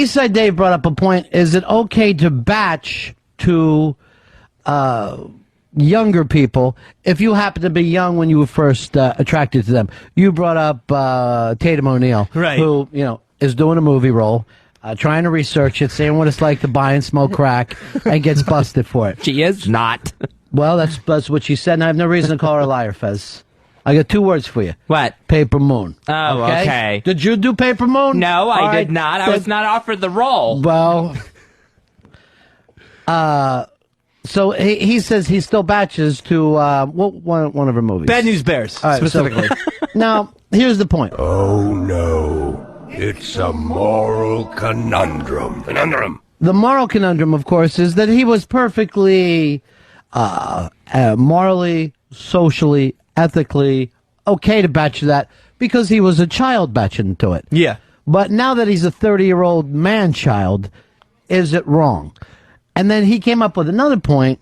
Eastside Dave brought up a point. Is it okay to batch to younger people if you happen to be young when you were first attracted to them? You brought up Tatum O'Neal, right? Who is doing a movie role, trying to research it, saying what it's like to buy and smoke crack, and gets busted for it. She is not. Well, that's what she said, and I have no reason to call her a liar, Fez. I got 2 words for you. What? Paper Moon. Oh, okay. Did you do Paper Moon? No, I did not. I was not offered the role. Well, so he says he still batches to one of her movies. Bad News Bears, right, specifically. So, now, here's the point. Oh, no. It's a moral conundrum. The moral conundrum, of course, is that he was perfectly morally, socially, ethically okay to batch that because he was a child batching to it. Yeah. But now that he's a 30-year-old man-child, is it wrong? And then he came up with another point.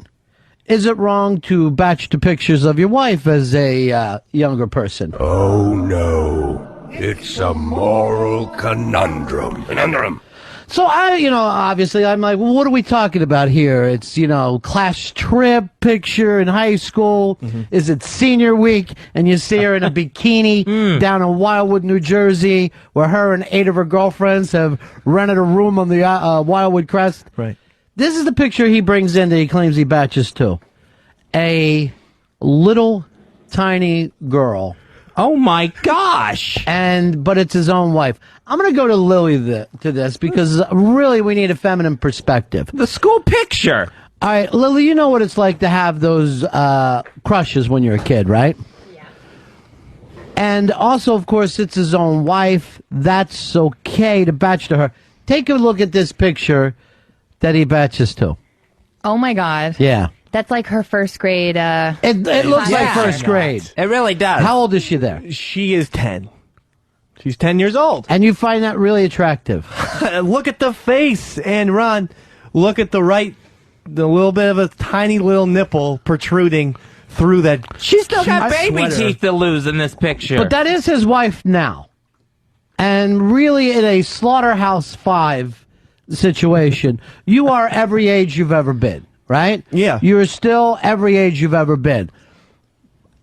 Is it wrong to batch to pictures of your wife as a younger person? Oh, no. It's a moral conundrum. So obviously I'm like, well, what are we talking about here? It's, class trip picture in high school. Mm-hmm. Is it senior week? And you see her in a bikini down in Wildwood, New Jersey, where her and 8 of her girlfriends have rented a room on the Wildwood Crest. Right. This is the picture he brings in that he claims he batches to. A little tiny girl. Oh my gosh! But it's his own wife. I'm going to go to Lily to this because really we need a feminine perspective. The school picture. All right, Lily, you know what it's like to have those crushes when you're a kid, right? Yeah. And also, of course, it's his own wife. That's okay to batch to her. Take a look at this picture that he batches to. Oh my God. Yeah. That's like her first grade. It looks like first grade. It really does. How old is she there? She is 10. She's 10 years old. And you find that really attractive? Look at the face, and Ron, look at the little bit of a tiny little nipple protruding through that. She's still got baby sweater. teeth to lose in this picture. But that is his wife now. And really, in a Slaughterhouse-5 situation, you are every age you've ever been, right? Yeah. You're still every age you've ever been.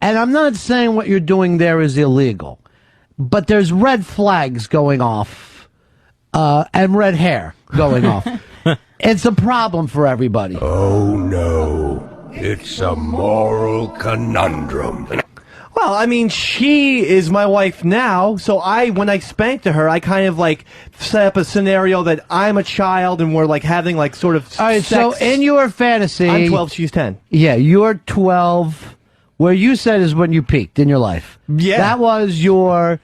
And I'm not saying what you're doing there is illegal, but there's red flags going off and red hair going off. It's a problem for everybody. Oh, no. It's a moral conundrum. Well, I mean, she is my wife now, so when I spank to her, I kind of set up a scenario that I'm a child and we're having sort of All right, sex. so in your fantasy... I'm 12, she's 10. Yeah, you're 12, where you said is when you peaked in your life. Yeah. That was your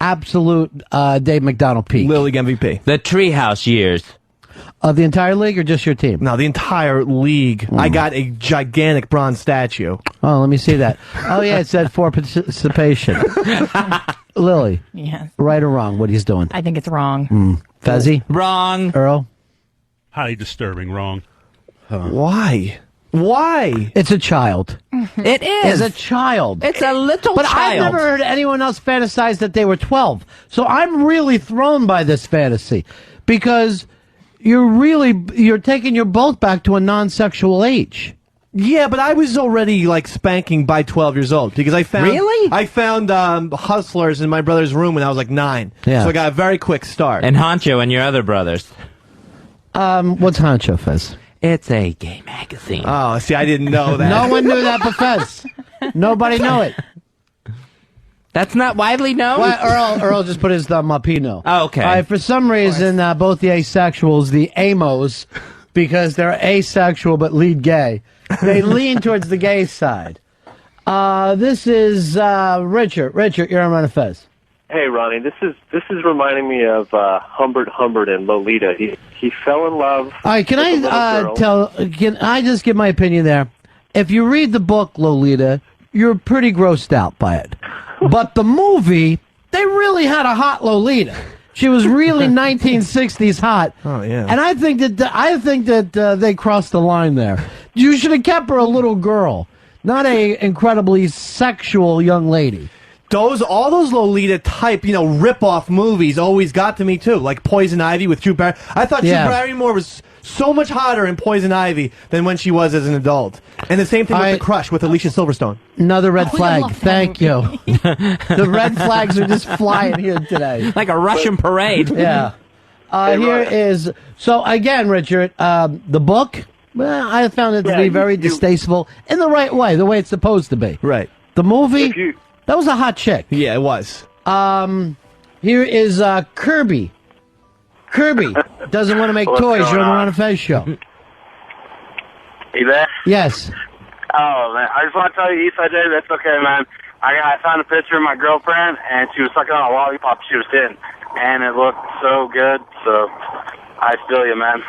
absolute Dave McDonald peak. Little League MVP. The treehouse years. Of the entire league or just your team? No, the entire league. I got a gigantic bronze statue. Oh, let me see that. Oh, yeah, it said for participation. Lily, Yes. right or wrong what he's doing? I think it's wrong. Fezzi? Wrong. Earl? Highly disturbing. Wrong. Why? Why? It's a child. It is. It's a child. It's a little But child. I've never heard anyone else fantasize that they were 12. So I'm really thrown by this fantasy because you're taking your both back to a non-sexual age. Yeah, but I was already spanking by 12 years old because I found Really? I found Hustlers in my brother's room when I was 9. Yeah. So I got a very quick start. And Honcho and your other brothers. What's Honcho, Fez? It's a gay magazine. Oh, see, I didn't know that. No one knew that but Fez. Nobody knew it. That's not widely known? Well, Earl just put his thumb up. He knew. Oh, okay. All right, for some reason, both the asexuals, the amos, because they're asexual but lead gay, they lean towards the gay side. This is Richard. Richard, you're on Run of Fez. Hey, Ronnie, this is reminding me of Humbert and Lolita. He fell in love. All right, can I just give my opinion there? If you read the book Lolita, you're pretty grossed out by it. But the movie, they really had a hot Lolita. She was really 1960s hot. Oh yeah. And I think that they crossed the line there. You should have kept her a little girl, not a incredibly sexual young lady. All those Lolita type, rip-off movies always got to me too. Like Poison Ivy with Drew Barrymore. I thought Drew Barrymore was so much hotter in Poison Ivy than when she was as an adult. And the same thing with The Crush with Alicia Silverstone. Another red flag. Thank you. The red flags are just flying here today. Like a Russian parade. Yeah. Here is, so again, Richard, the book, well, I found it to be very distasteful in the right way, the way it's supposed to be. Right. The movie, that was a hot chick. Yeah, it was. Here is Kirby. Kirby doesn't want to make toys. You're on the Ron and Fez show. You there? Yes. Oh, man. I just want to tell you, Eastside Dave, that's okay, man. I found a picture of my girlfriend, and she was sucking on a lollipop she was in, and it looked so good, so I feel you, man.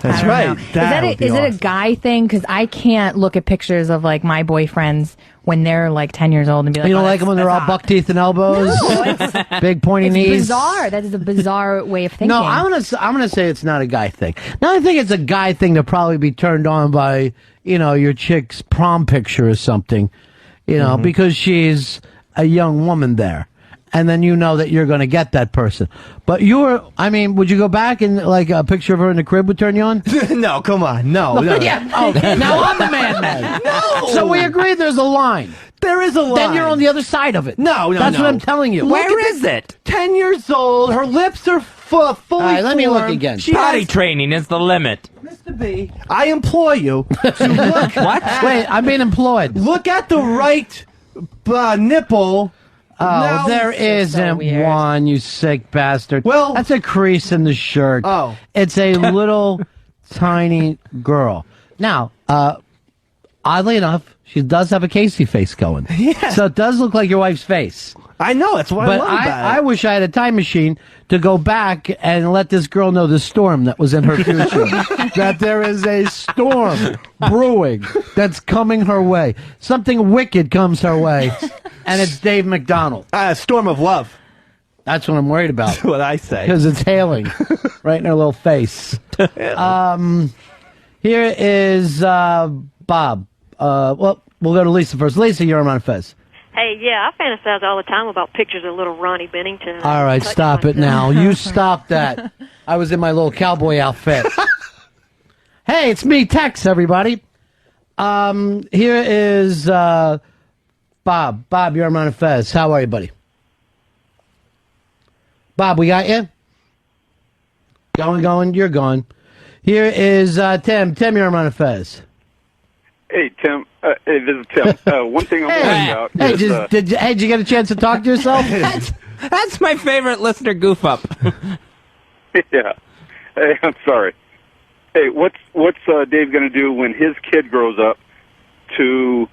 That's I right. don't know. Is it a guy thing? Because I can't look at pictures of like my boyfriends when they're like 10 years old and be like, you don't like them when they're all buck teeth and elbows, big pointy knees. Bizarre. That is a bizarre way of thinking. No, I'm gonna say it's not a guy thing. Now I think it's a guy thing to probably be turned on by your chick's prom picture or something, because she's a young woman there. And then you know that you're going to get that person. But would you go back and like a picture of her in the crib would turn you on? No, come on. No. Yeah. Oh, now I'm the man. No. So we agree there's a line. There is a line. Then you're on the other side of it. No. That's what I'm telling you. Where is it? 10 years old. Her lips are fully All right, let me look formed. again. Potty training is the limit. Mr. B, I implore you to look. What? Wait, I'm being employed. Look at the right nipple. Oh, Now, there isn't weird. one, you sick bastard. Well- that's a crease in the shirt. Oh. It's a little tiny girl. Now, oddly enough, she does have a Casey face going. Yeah. So it does look like your wife's face. I know, that's what I But love about I it. wish I had a time machine to go back and let this girl know the storm that was in her future. That there is a storm brewing that's coming her way. Something wicked comes her way, and it's Dave McDonald. Storm of love. That's what I'm worried about. That's what I say. Because it's hailing right in her little face. Here is Bob. Well, we'll go to Lisa first. Lisa, you're on Ron Fez. Hey, yeah, I fantasize all the time about pictures of little Ronnie Bennington. All right, stop it now. You stop that. I was in my little cowboy outfit. Hey, it's me, Tex, everybody. Here is Bob. Bob, you're on Ron Fez. How are you, buddy? Bob, we got you? Going, you're gone. Here is Tim. Tim, you're on Ron Fez. Hey, Tim. Hey, this is Tim. One thing I'm worried about Hey, is... did you get a chance to talk to yourself? That's my favorite listener goof up. yeah. Hey, I'm sorry. Hey, what's Dave going to do when his kid grows up to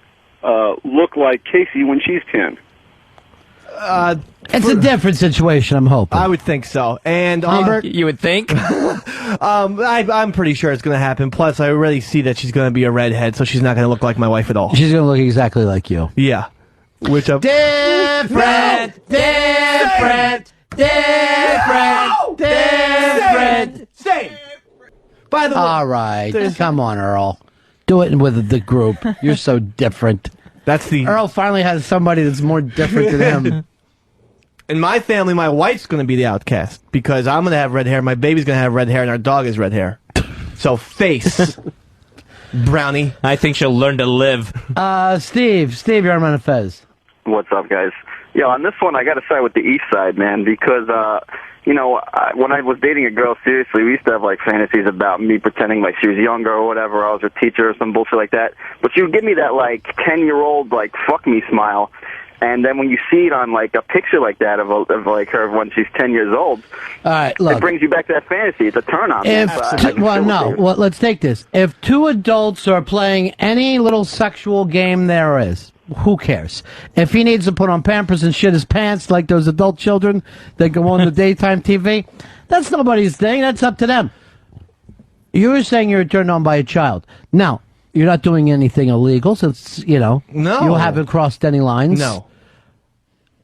look like Casey when she's 10? It's a different situation, I'm hoping. I would think so. And Humbert? You would think? I'm pretty sure it's going to happen. Plus, I already see that she's going to be a redhead, so she's not going to look like my wife at all. She's going to look exactly like you. Yeah. Which I'm... Different. Same. By the way... All right. Come on, Earl. Do it with the group. You're so different. That's the... Earl finally has somebody that's more different than him. In my family, my wife's going to be the outcast because I'm going to have red hair, my baby's going to have red hair, and our dog has red hair. So, face. Brownie. I think she'll learn to live. Steve, you're on Ron Fez. What's up, guys? Yeah, on this one, I got to side with the East Side, man, because, when I was dating a girl, seriously, we used to have, like, fantasies about me pretending like she was younger or whatever, I was her teacher or some bullshit like that. But she would give me that, like, 10-year-old, like, fuck me smile. And then when you see it on, like, a picture like that of like, her when she's 10 years old, all right, look, it brings you back to that fantasy. It's a turn-on. Let's take this. If two adults are playing any little sexual game there is, who cares? If he needs to put on Pampers and shit his pants like those adult children that go on the daytime TV, that's nobody's thing. That's up to them. You were saying you're turned on by a child. Now, you're not doing anything illegal, so it's, No. you haven't crossed any lines. No.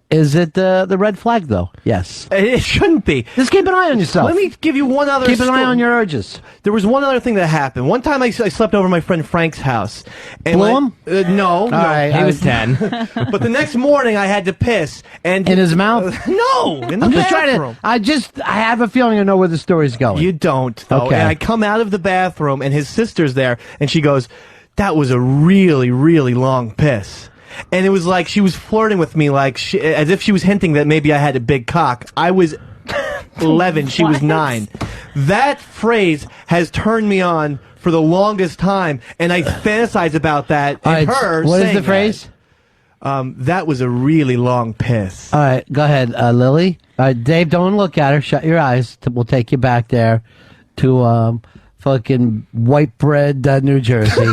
Is it the red flag, though? Yes. It shouldn't be. Just keep an eye on yourself. Let me give you one other Keep an eye on your urges. There was one other thing that happened. One time I slept over my friend Frank's house. And Blew him? No. All right. He was 10. But the next morning I had to piss. And In his mouth? No, in the I'm just bathroom. trying to. I have a feeling I know where the story's going. You don't, though. Okay. And I come out of the bathroom, and his sister's there, and she goes, "That was a really, really long piss." And it was like she was flirting with me, like as if she was hinting that maybe I had a big cock. I was 11, she was 9. That phrase has turned me on for the longest time, and I fantasize about that. And her What is saying the phrase? That was a really long piss. All right, go ahead, Lily. All right, Dave, don't look at her. Shut your eyes. We'll take you back there to fucking white bread, New Jersey.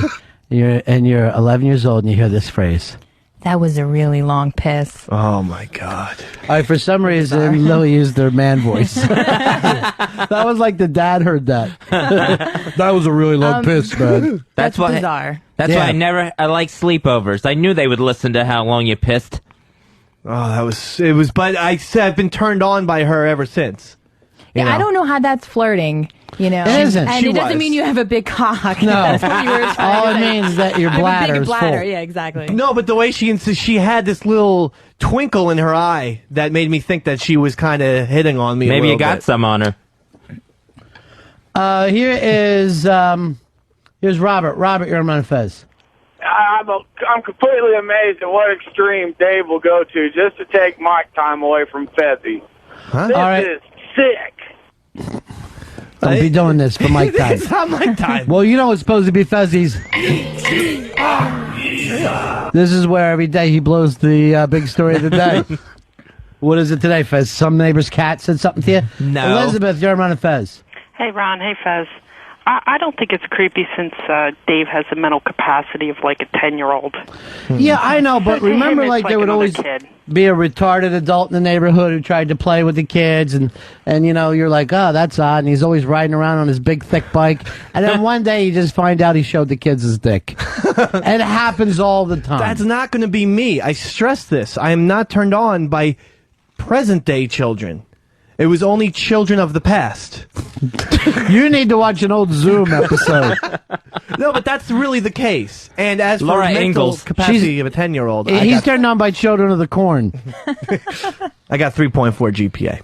You're 11 years old, and you hear this phrase. That was a really long piss. Oh my God! All right, for some reason, Lily used their man voice. That was like the dad heard that. That was a really long piss, man. That's bizarre. That's why I like sleepovers. I knew they would listen to how long you pissed. Oh, it was. But I've been turned on by her ever since. Yeah, I don't know how that's flirting. You know, It isn't. and She it doesn't was. mean you have a big cock. No. That's what you were trying All to it say. means is that your I have a bladder big is bladder. full. Yeah, exactly. No, but the way she had this little twinkle in her eye that made me think that she was kind of hitting on me. Maybe a you little got bit. some on her. Here is here's Robert. Robert, you're on Fez. I'm completely amazed at what extreme Dave will go to just to take mic time away from Fezzy. Huh? This All right. is sick. Don't be doing this for Mike time. It's not my time. Well, you know it's supposed to be Fezzi's. This is where every day he blows the big story of the day. What is it today, Fez? Some neighbor's cat said something to you? No. Elizabeth, you're on Fez. Hey, Ron. Hey, Fez. I don't think it's creepy since Dave has the mental capacity of like a 10-year-old. Yeah, I know, but To him, remember, it's like, there would another always kid. be a retarded adult in the neighborhood who tried to play with the kids, and you know, you're like, oh, that's odd, and he's always riding around on his big, thick bike, and then one day you just find out he showed the kids his dick. It happens all the time. That's not going to be me. I stress this. I am not turned on by present-day children. It was only children of the past. You need to watch an old Zoom episode. No, but that's really the case. And as for Laura mental Ingalls. capacity of a 10-year-old, He's turned on by Children of the Corn. I got 3.4 GPA.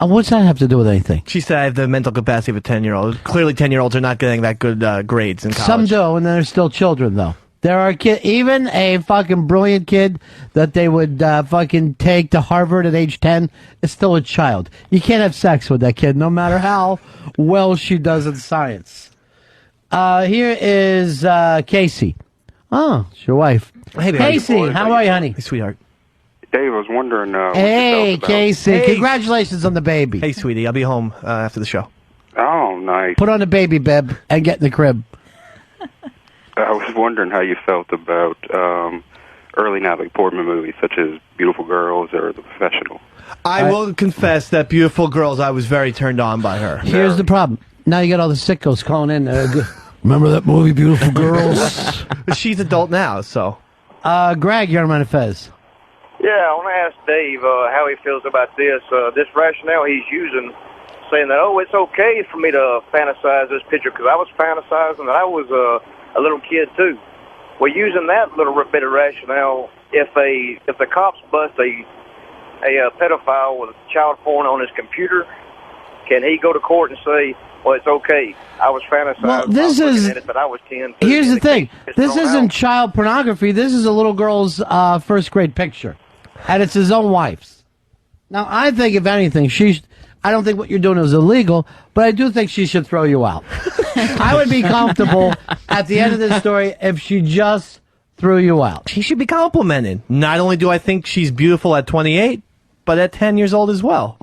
What's that have to do with anything? She said I have the mental capacity of a 10-year-old. Clearly, 10-year-olds are not getting that good grades in college. Some do, and then there's still children, though. There are even a fucking brilliant kid that they would fucking take to Harvard at age 10 is still a child. You can't have sex with that kid, no matter how well she does in science. Here is Casey. Oh, it's your wife. Hey, baby. Casey, how are you, honey? Hey, sweetheart. Dave, I was wondering what Hey, you felt about. Casey. Hey. Congratulations on the baby. Hey, sweetie. I'll be home after the show. Oh, nice. Put on the baby bib and get in the crib. I was wondering how you felt about early Natalie Portman movies such as Beautiful Girls or The Professional. I will confess that Beautiful Girls, I was very turned on by her. Here's the problem. Now you got all the sickos calling in. Remember that movie, Beautiful Girls? But she's adult now, so. Greg, you're on Fez. Yeah, I want to ask Dave how he feels about this. This rationale he's using, saying that, oh, it's okay for me to fantasize this picture because I was fantasizing that I was a little kid too. Well, using that little bit of rationale, if the cops bust a pedophile with child porn on his computer, can he go to court and say, well, it's okay, I was fantasizing. Well, this is. That I was 10. Here's the thing. It's This thrown isn't out. child pornography. This is a little girl's first grade picture, and it's his own wife's. Now, I think if anything, I don't think what you're doing is illegal, but I do think she should throw you out. I would be comfortable at the end of this story if she just threw you out. She should be complimented. Not only do I think she's beautiful at 28, but at 10 years old as well.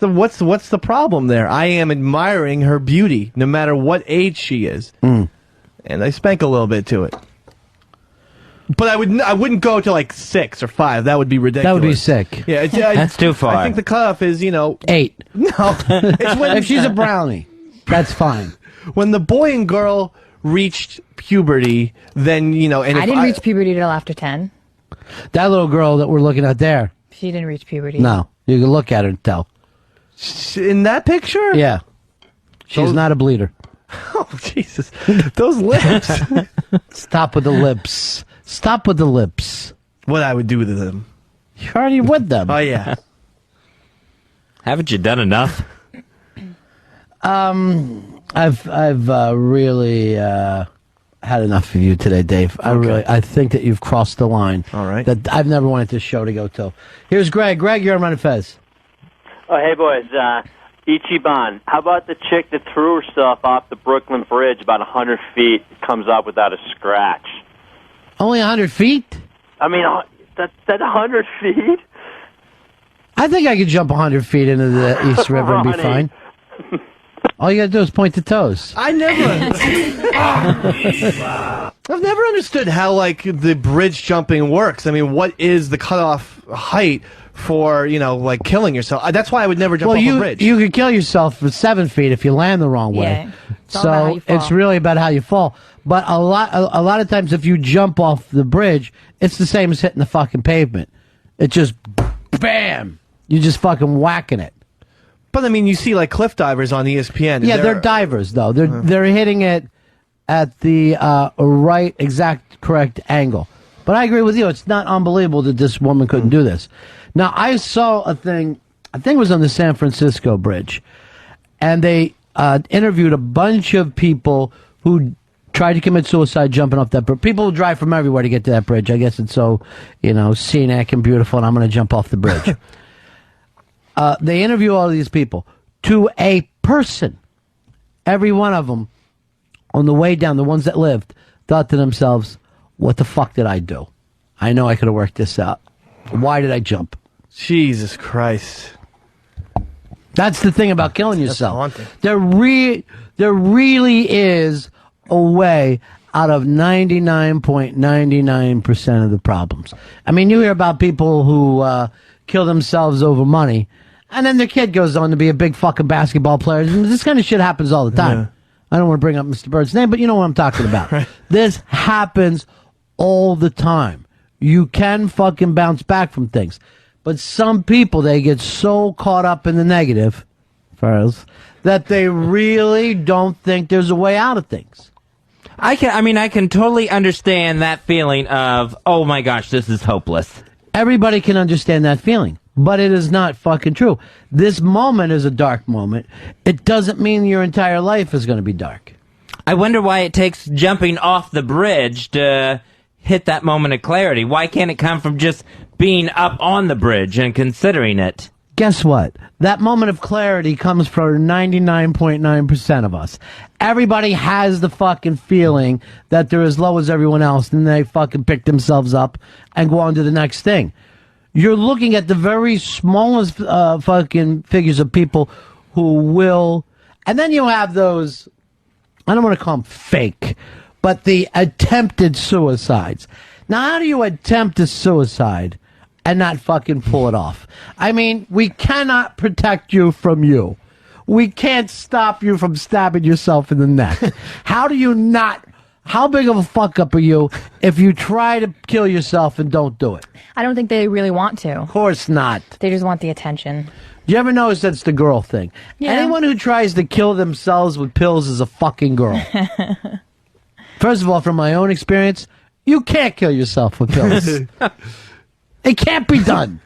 So what's the problem there? I am admiring her beauty, no matter what age she is. And I spank a little bit to it. But I wouldn't go to like 6 or 5. That would be ridiculous. That would be sick. Yeah, That's too far. I think the cutoff is 8. No, it's when If she's a brownie, that's fine. when the boy and girl reached puberty, then and I if didn't reach puberty till after 10. That little girl that we're looking at there. She didn't reach puberty. No, you can look at her and tell. In that picture? Yeah. She's not a bleeder. Oh, Jesus. Those lips. Stop with the lips. Stop with the lips. What I would do to them. You're already with them. Oh, yeah. Haven't you done enough? I've really had enough of you today, Dave. I think that you've crossed the line. All right. That I've never wanted this show to go to. Here's Greg. Greg, you're on Run and Fez. Oh, hey, boys. Ichiban, how about the chick that threw herself off the Brooklyn Bridge about 100 feet, comes up without a scratch? Only 100 feet? I mean, that's 100 feet? I think I could jump 100 feet into the East River and be fine. All you gotta do is point the toes. I've never understood how, like, the bridge jumping works. I mean, what is the cutoff height for, like, killing yourself? That's why I would never jump off a bridge. You could kill yourself for 7 feet if you land the wrong way. Yeah. It's all about how So you fall. it's really about how you fall. But a lot of times if you jump off the bridge, it's the same as hitting the fucking pavement. It just, bam! You're just fucking whacking it. But, I mean, you see, like, cliff divers on ESPN. Yeah, they're divers, though. They're hitting it at the right, exact, correct angle. But I agree with you. It's not unbelievable that this woman couldn't do this. Now, I saw a thing, I think it was on the San Francisco Bridge, and they interviewed a bunch of people who tried to commit suicide jumping off that bridge. People who drive from everywhere to get to that bridge. I guess it's so, scenic and beautiful, and I'm going to jump off the bridge. They interview all of these people. To a person, every one of them, on the way down, the ones that lived, thought to themselves, what the fuck did I do? I know I could have worked this out. Why did I jump? Jesus Christ. That's the thing about killing yourself. haunting. There really is a way out of 99.99% of the problems. I mean, you hear about people who kill themselves over money, and then their kid goes on to be a big fucking basketball player. This kind of shit happens all the time. Yeah. I don't want to bring up Mr. Bird's name, but you know what I'm talking about. Right. This happens all the time. You can fucking bounce back from things. But some people, they get so caught up in the negative, Farrells, that they really don't think there's a way out of things. I can totally understand that feeling of, oh my gosh, this is hopeless. Everybody can understand that feeling, but it is not fucking true. This moment is a dark moment. It doesn't mean your entire life is going to be dark. I wonder why it takes jumping off the bridge to hit that moment of clarity. Why can't it come from just being up on the bridge and considering it? Guess what? That moment of clarity comes from 99.9% of us. Everybody has the fucking feeling that they're as low as everyone else, and they fucking pick themselves up and go on to the next thing. You're looking at the very smallest fucking figures of people who will, and then you have those, I don't want to call them fake, but the attempted suicides. Now, how do you attempt a suicide and not fucking pull it off? I mean, we cannot protect you from you. We can't stop you from stabbing yourself in the neck. How do you not? How big of a fuck up are you if you try to kill yourself and don't do it? I don't think they really want to. Of course not. They just want the attention. You ever notice that's the girl thing? Yeah. Anyone who tries to kill themselves with pills is a fucking girl. First of all, from my own experience, you can't kill yourself with pills. It can't be done.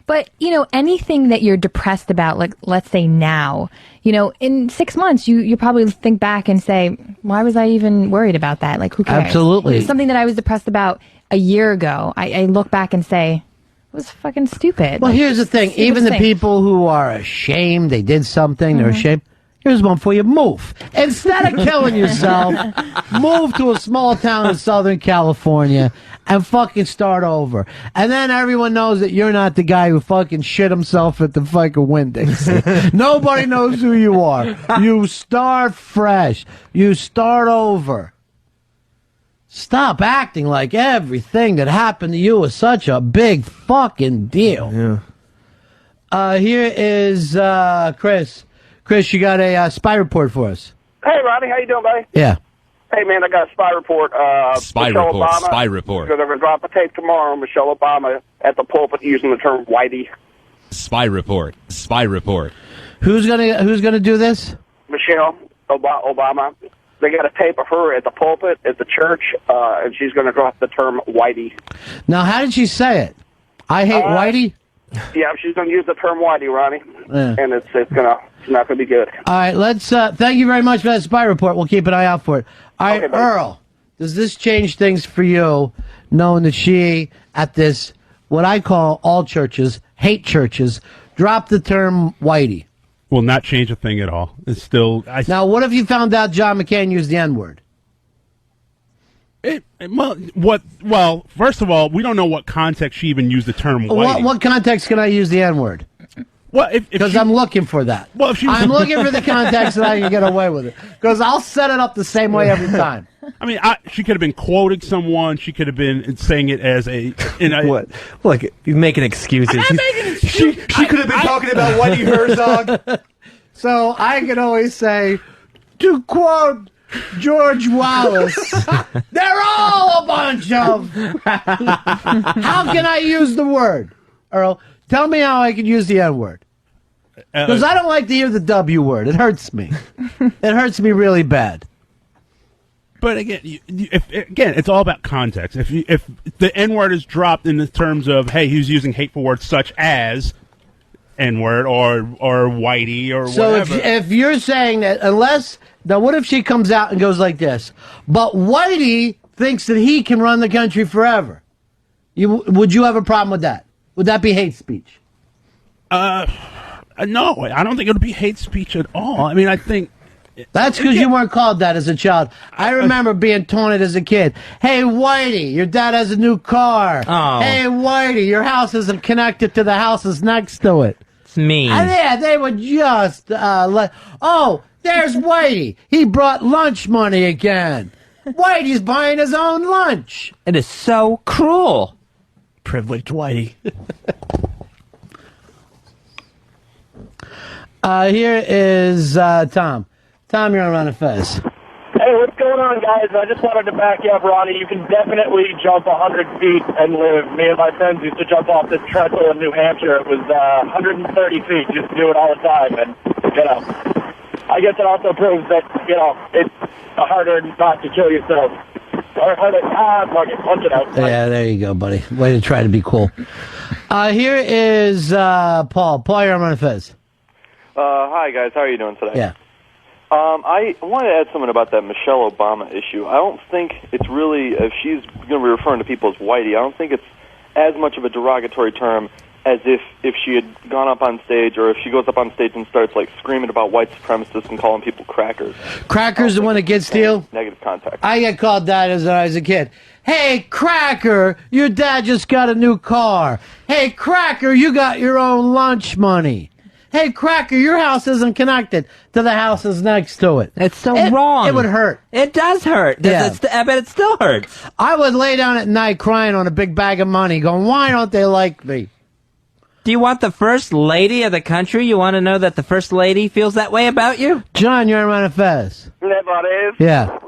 But, anything that you're depressed about, like, let's say now, in 6 months, you probably think back and say, why was I even worried about that? Like, who cares? Absolutely. Something that I was depressed about a year ago, I look back and say, it was fucking stupid. Well, Like, here's the thing. Even the thing. people who are ashamed they did something, they're ashamed. Here's one for you. Move. Instead of killing yourself, move to a small town in Southern California and fucking start over. And then everyone knows that you're not the guy who fucking shit himself at the fucking Wendy's. Nobody knows who you are. You start fresh. You start over. Stop acting like everything that happened to you was such a big fucking deal. Yeah. Here is Chris. Chris, you got a spy report for us. Hey, Ronnie, how you doing, buddy? Yeah. Hey, man, I got a spy report. Spy Michelle report. Obama, Spy report. They're going to drop a tape tomorrow. Michelle Obama at the pulpit using the term Whitey. Spy report. Spy report. Who's gonna do this? Michelle Obama. They got a tape of her at the pulpit at the church, and she's going to drop the term Whitey. Now, how did she say it? I hate Whitey? Yeah, she's going to use the term Whitey, Ronnie, Yeah. and it's not going to be good. All right, let's. Thank you very much for that spy report. We'll keep an eye out for it. All right, Earl, does this change things for you, knowing that she, at this, what I call all churches, hate churches, dropped the term Whitey? Will not change a thing at all. It's still. Now, what if you found out John McCain used the N-word? Well, first of all, we don't know what context she even used the term Whitey. What context can I use the N-word? Well, because I'm looking for that. Well, if she was I'm looking for the context that I can get away with it. Because I'll set it up the same way every time. I mean, she could have been quoting someone. She could have been saying it as what? Look, you're making excuses. She could have been talking about Whitey Herzog. So I can always say, to quote George Wallace, they're all a bunch of. How can I use the word, Earl? Tell me how I can use the N-word. Because I don't like to hear the W word. It hurts me. It hurts me really bad. But again, it's all about context. If the N-word is dropped in the terms of, hey, he's using hateful words such as N-word or Whitey or whatever. So if you're saying that, now what if she comes out and goes like this? But Whitey thinks that he can run the country forever. Would you have a problem with that? Would that be hate speech? No, I don't think it would be hate speech at all. I mean, I think that's because you weren't called that as a child. I remember being taunted as a kid. Hey, Whitey, your dad has a new car. Oh. Hey, Whitey, your house isn't connected to the houses next to it. It's mean. And yeah, they would just there's Whitey. He brought lunch money again. Whitey's buying his own lunch. It is so cruel. Privileged Whitey. Here is Tom. Tom, you're on Ron and Fez. Hey, what's going on, guys? I just wanted to back you up, Ronnie. You can definitely jump 100 feet and live. Me and my friends used to jump off this trestle in New Hampshire. It was 130 feet. Just do it all the time. And, I guess it also proves that, it's harder not to kill yourself. Or harder, fuck it, punch it out. Yeah, there you go, buddy. Way to try to be cool. Here is Paul. Paul, you're on Ron and Fez. Hi, guys. How are you doing today? Yeah. I wanted to add something about that Michelle Obama issue. I don't think it's really, if she's going to be referring to people as Whitey, I don't think it's as much of a derogatory term as if she had gone up on stage, or if she goes up on stage and starts screaming about white supremacists and calling people crackers. Crackers the one that gets to you? Negative context. I get called that as I was a kid. Hey, Cracker, your dad just got a new car. Hey, Cracker, you got your own lunch money. Hey, Cracker, your house isn't connected to the houses next to it. It's so wrong. It would hurt. It does hurt. Yeah. I bet it still hurts. I would lay down at night crying on a big bag of money, going, why don't they like me? Do you want the first lady of the country? You want to know that the first lady feels that way about you? John, you're on Ron and Fez. Hey, buddies. Yeah.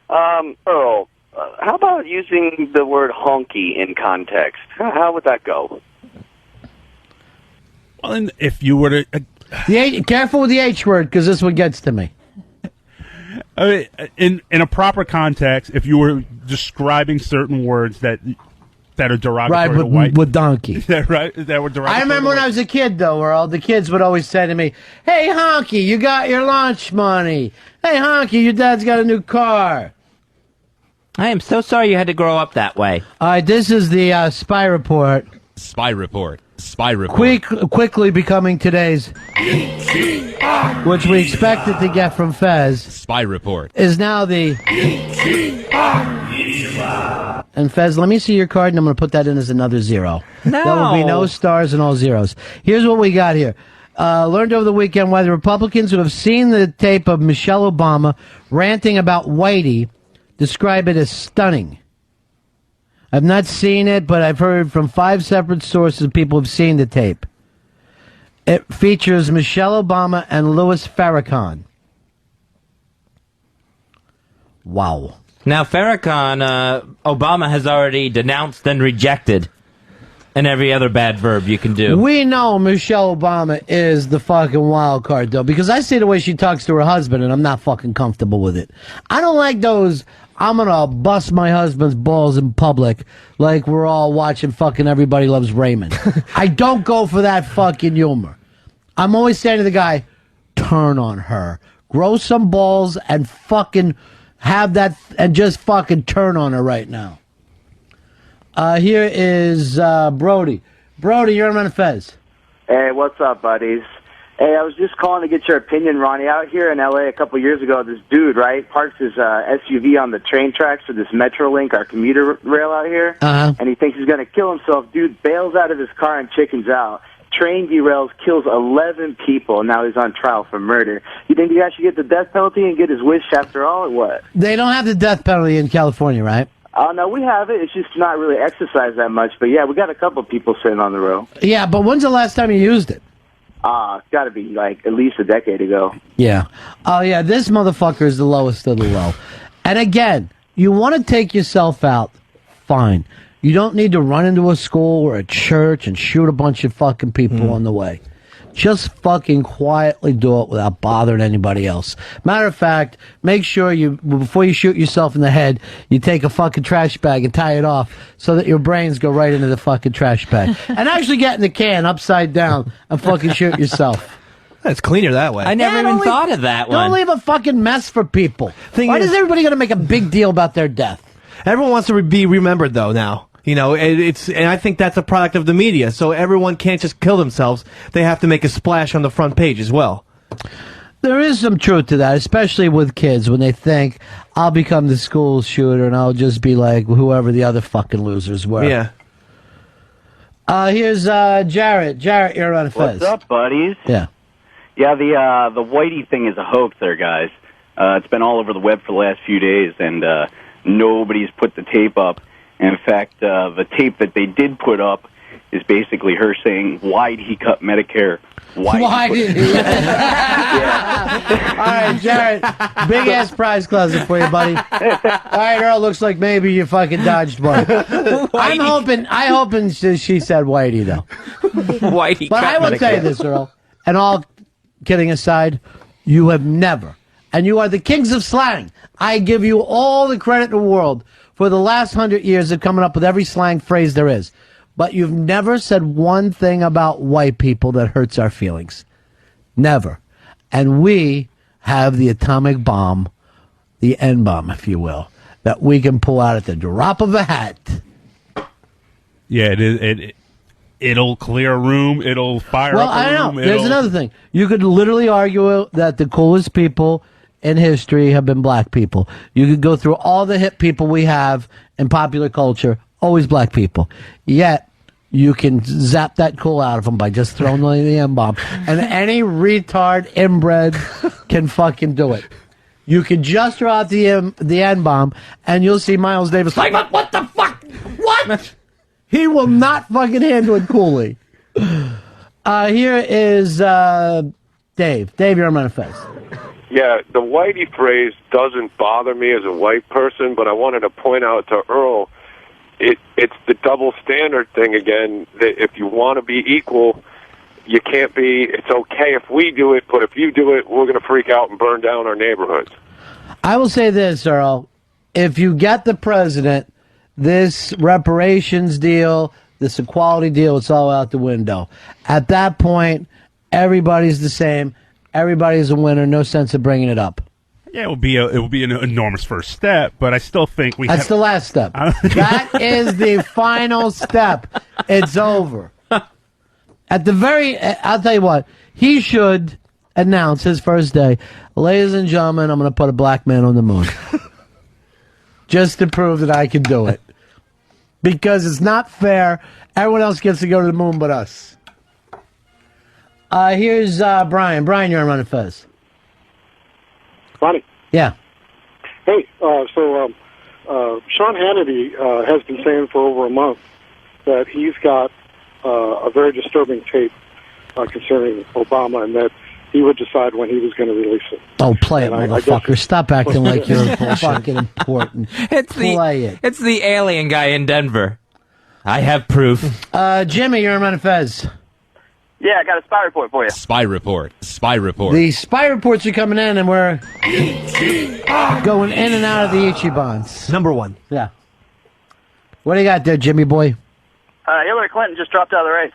Earl, how about using the word honky in context? How would that go? Well, and if you were to careful with the H word, because this one gets to me. I mean, in a proper context, if you were describing certain words that are derogatory to white, with donkey. that were derogatory. I remember when I was a kid, though, where all the kids would always say to me, "Hey, honky, you got your lunch money. Hey, honky, your dad's got a new car." I am so sorry you had to grow up that way. All right, this is the spy report. Spy report. Spy report. Quickly becoming today's, which we expected to get from Fez. Spy report. Is now the. And Fez, let me see your card, and I'm going to put that in as another 0. No. There will be no stars and all zeros. Here's what we got here. Learned over the weekend why the Republicans who have seen the tape of Michelle Obama ranting about Whitey describe it as stunning. I've not seen it, but I've heard from 5 separate sources people have seen the tape. It features Michelle Obama and Louis Farrakhan. Wow. Now, Farrakhan, Obama has already denounced and rejected, and every other bad verb you can do. We know Michelle Obama is the fucking wild card, though, because I see the way she talks to her husband, and I'm not fucking comfortable with it. I don't like those, I'm gonna bust my husband's balls in public like we're all watching fucking Everybody Loves Raymond. I don't go for that fucking humor. I'm always saying to the guy, turn on her. Grow some balls and fucking have that, and just fucking turn on her right now. Here is Brody. Brody, you're on Fez. Hey, what's up, buddies? Hey, I was just calling to get your opinion, Ronnie. Out here in L.A. a couple years ago, this dude, right, parks his SUV on the train tracks for this Metrolink, our commuter rail out here, and he thinks he's going to kill himself. Dude bails out of his car and chickens out. Train derails, kills 11 people, and now he's on trial for murder. You think the guy should get the death penalty and get his wish after all, or what? They don't have the death penalty in California, right? No, we have it. It's just not really exercised that much. But, yeah, we got a couple people sitting on the row. Yeah, but when's the last time you used it? It's got to be, like, at least a decade ago. Yeah. Oh, yeah, this motherfucker is the lowest of the low. And again, you want to take yourself out, fine. You don't need to run into a school or a church and shoot a bunch of fucking people on the way. Just fucking quietly do it without bothering anybody else. Matter of fact, make sure before you shoot yourself in the head, you take a fucking trash bag and tie it off so that your brains go right into the fucking trash bag. And actually get in the can upside down and fucking shoot yourself. It's cleaner that way. I never even thought of that one. Don't leave a fucking mess for people. Why is everybody going to make a big deal about their death? Everyone wants to be remembered, though, now. You know, and I think that's a product of the media. So everyone can't just kill themselves. They have to make a splash on the front page as well. There is some truth to that, especially with kids when they think, I'll become the school shooter and I'll just be like whoever the other fucking losers were. Yeah. Here's Jarrett. Jarrett, you're on Fez. What's up, buddies? Yeah. Yeah, the Whitey thing is a hoax there, guys. It's been all over the web for the last few days, and nobody's put the tape up. In fact, the tape that they did put up is basically her saying, why did he cut Medicare? Why did he? All right, Jared, big-ass prize closet for you, buddy. All right, Earl, looks like maybe you fucking dodged one. I hope she said Whitey, though. Whitey. But I will tell you this, Earl, and all kidding aside, you have never, and you are the kings of slang. I give you all the credit in the world for the last 100 years of coming up with every slang phrase there is. But you've never said one thing about white people that hurts our feelings. Never. And we have the atomic bomb, the N-bomb, if you will, that we can pull out at the drop of a hat. Yeah, it'll clear a room. It'll fire up a room. Well, I don't know. There's another thing. You could literally argue that the coolest people in history have been black people. You could go through all the hip people we have in popular culture, always black people. Yet, you can zap that cool out of them by just throwing the M-bomb. And any retard inbred can fucking do it. You can just throw out the N-bomb, and you'll see Miles Davis like, what the fuck? What? He will not fucking handle it coolly. Here is Dave. Dave, you're on Manifest. Yeah, the Whitey phrase doesn't bother me as a white person, but I wanted to point out to Earl, it's the double standard thing again, that if you want to be equal, you can't be, it's okay if we do it, but if you do it, we're going to freak out and burn down our neighborhoods. I will say this, Earl. If you get the president, this reparations deal, this equality deal, it's all out the window. At that point, everybody's the same. Everybody's a winner. No sense of bringing it up. Yeah, it will be an enormous first step, but I still think That's the last step. That is the final step. It's over. At the I'll tell you what, he should announce his first day, ladies and gentlemen, I'm going to put a black man on the moon. Just to prove that I can do it. Because it's not fair. Everyone else gets to go to the moon but us. Here's Brian. Brian, you're on Run Fez. Ronnie. Yeah. Hey, Sean Hannity has been saying for over a month that he's got a very disturbing tape concerning Obama, and that he would decide when he was going to release it. Oh, play it, And I motherfucker. Stop acting like you're Bullshit. fucking important. Play it. It's the alien guy in Denver. I have proof. Jimmy, you're on Fez. Yeah, I got a spy report for you. Spy report. Spy report. The spy reports are coming in, and we're going in and out of the Ichibans. Number one. Yeah. What do you got there, Jimmy boy? Hillary Clinton just dropped out of the race.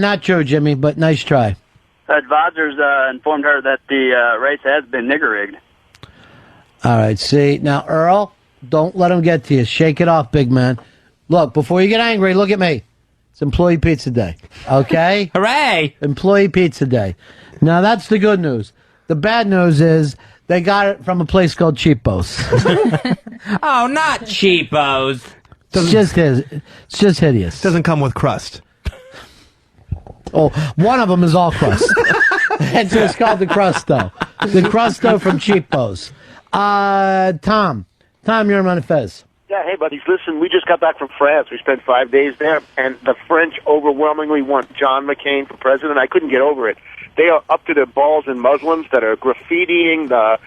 Not true, Jimmy, but nice try. Advisors informed her that the race has been nigger rigged. All right, see. Now, Earl, don't let him get to you. Shake it off, big man. Look, before you get angry, look at me. It's Employee Pizza Day, okay? Hooray! Employee Pizza Day. Now, that's the good news. The bad news is they got it from a place called Cheapos. Oh, not cheapos. It's just hideous. Doesn't come with crust. Oh, one of them is all crust. And so it's called the Crusto. The Crusto from Cheapos. Tom, you're on Fez. Yeah, hey, buddies, listen, we just got back from France. We spent 5 days there, and the French overwhelmingly want John McCain for president. I couldn't get over it. They are up to their balls in Muslims that are graffitiing the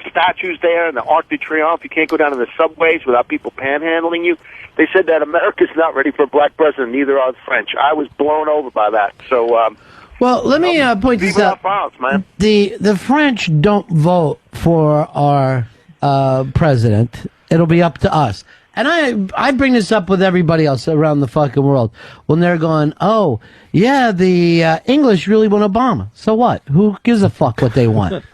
statues there and the Arc de Triomphe. You can't go down to the subways without people panhandling you. They said that America's not ready for a black president, neither are the French. I was blown over by that. So, well, let me point this out. France, man. The French don't vote for our president. It'll be up to us. And I bring this up with everybody else around the fucking world when they're going, oh, yeah, the English really want Obama. So what? Who gives a fuck what they want?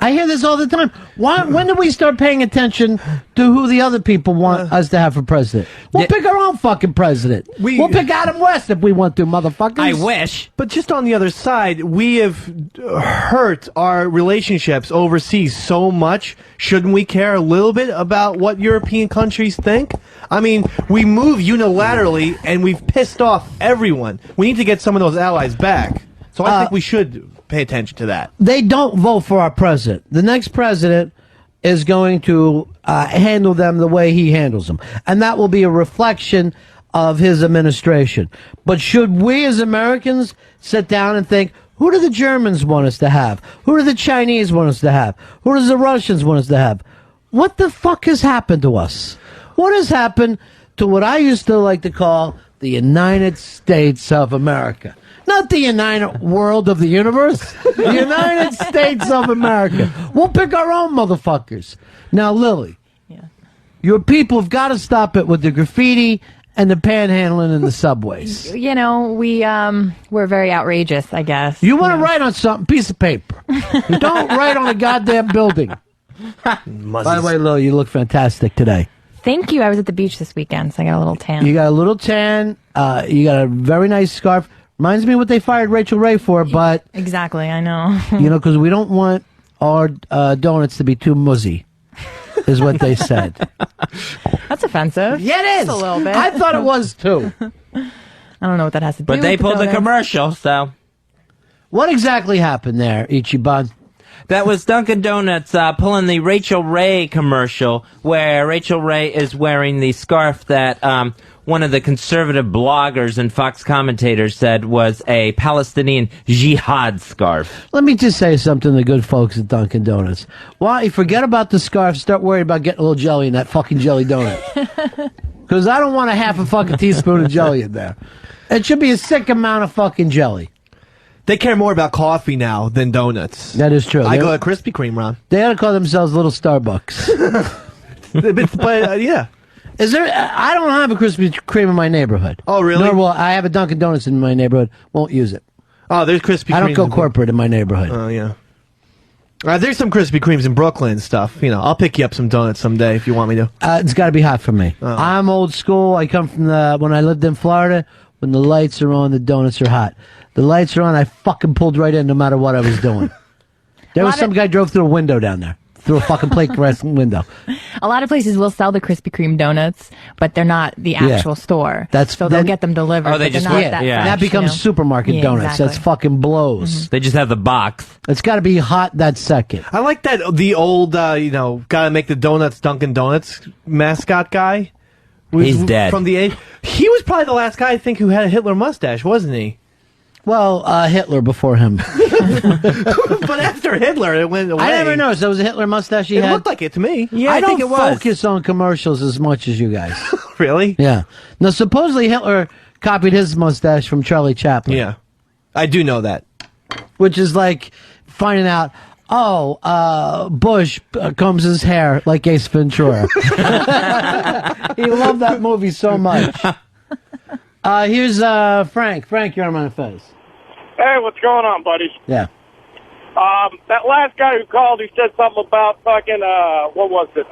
I hear this all the time. When do we start paying attention to who the other people want us to have for president? We'll pick our own fucking president. We'll pick Adam West if we want to, motherfuckers. I wish. But just on the other side, we have hurt our relationships overseas so much. Shouldn't we care a little bit about what European countries think? I mean, we move unilaterally and we've pissed off everyone. We need to get some of those allies back. So I think we should pay attention to that. They don't vote for our president. The next president is going to handle them the way he handles them. And that will be a reflection of his administration. But should we as Americans sit down and think, who do the Germans want us to have? Who do the Chinese want us to have? Who does the Russians want us to have? What the fuck has happened to us? What has happened to what I used to like to call the United States of America? Not the United World of the Universe. The United States of America. We'll pick our own motherfuckers. Now, Lily, your people have got to stop it with the graffiti and the panhandling in the subways. You know, we're very outrageous, I guess. You want to write on something, piece of paper. Don't write on a goddamn building. By the way, Lily, you look fantastic today. Thank you. I was at the beach this weekend, so I got a little tan. You got a little tan. You got a very nice scarf. Reminds me of what they fired Rachel Ray for, but... Exactly, I know. You know, because we don't want our donuts to be too muzzy, is what they said. That's offensive. Yeah, it is. Just a little bit. I thought it was, too. I don't know what that has to do with But they pulled the donuts. commercial, so... What exactly happened there, Ichiban? That was Dunkin' Donuts pulling the Rachel Ray commercial, where Rachel Ray is wearing the scarf that one of the conservative bloggers and Fox commentators said was a Palestinian jihad scarf. Let me just say something to the good folks at Dunkin' Donuts. Why don't you forget about the scarf, start worrying about getting a little jelly in that fucking jelly donut. Because I don't want a half a fucking teaspoon of jelly in there. It should be a sick amount of fucking jelly. They care more about coffee now than donuts. That is true. I go to Krispy Kreme, Ron. They ought to call themselves Little Starbucks. but yeah. Is there? I don't have a Krispy Kreme in my neighborhood. Oh, really? Nor will I have a Dunkin' Donuts in my neighborhood. Won't use it. Oh, there's Krispy Kreme. I don't go corporate in my neighborhood. Oh, yeah. There's some Krispy Kremes in Brooklyn and stuff. You know, I'll pick you up some donuts someday if you want me to. It's got to be hot for me. Oh. I'm old school. I come from when I lived in Florida. When the lights are on, the donuts are hot. The lights are on, I fucking pulled right in no matter what I was doing. There was some guy drove through a window down there. Through a fucking plate glass window. A lot of places will sell the Krispy Kreme donuts, but they're not the actual store. So they'll get them delivered. Oh, they but just they're not wait, that yeah. fresh, That becomes you know? supermarket Yeah, donuts. exactly. That's fucking blows. They just have the box. It's got to be hot that second. I like that the old, gotta make the donuts Dunkin' Donuts mascot guy. He's dead. From the age. He was probably the last guy I think who had a Hitler mustache, wasn't he? Well, Hitler before him. But after Hitler, it went away. I never noticed. There was a Hitler mustache he It had. looked like it to me. Yeah, I I don't think it was. focus on commercials as much as you guys. Really? Yeah. Now, supposedly Hitler copied his mustache from Charlie Chaplin. Yeah. I do know that. Which is like finding out, Bush combs his hair like Ace Ventura. He loved that movie so much. Here's Frank. Frank, you're on my face. Hey, what's going on, buddy? Yeah. That last guy who called, he said something about fucking, what was it?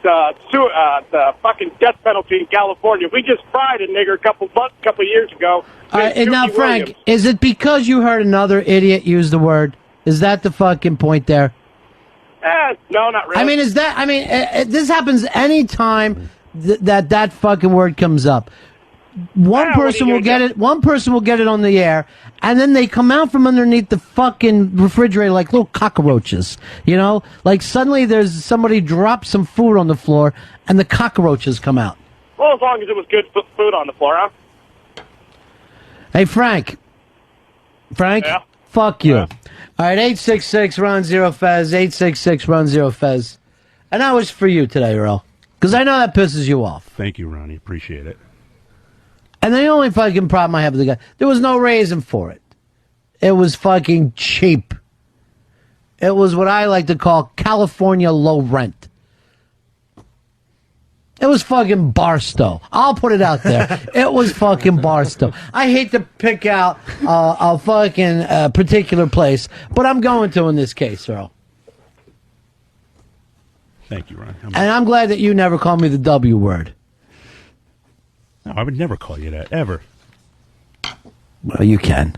The fucking death penalty in California. We just fried a nigger a couple years ago. All right, and now, Jimmy Frank, Williams. is it because you heard another idiot use the word? Is that the fucking point there? No, not really. I mean, this happens any time that fucking word comes up. One person will get it. One person will get it on the air, and then they come out from underneath the fucking refrigerator like little cockroaches. You know, like suddenly there's somebody dropped some food on the floor, and the cockroaches come out. Well, as long as it was good food on the floor, huh? Hey, Frank. Frank. Yeah. Fuck you. All right, 866-RON-0-FEZ, 866-RON-0-FEZ. And that was for you today, Earl. Because I know that pisses you off. Thank you, Ronnie. Appreciate it. And the only fucking problem I have with the guy, there was no reason for it. It was fucking cheap. It was what I like to call California low rent. It was fucking Barstow. I'll put it out there. It was fucking Barstow. I hate to pick out a fucking particular place, but I'm going to in this case, Earl. Thank you, Ron. And I'm glad that you never called me the W word. No, I would never call you that, ever. Well, you can.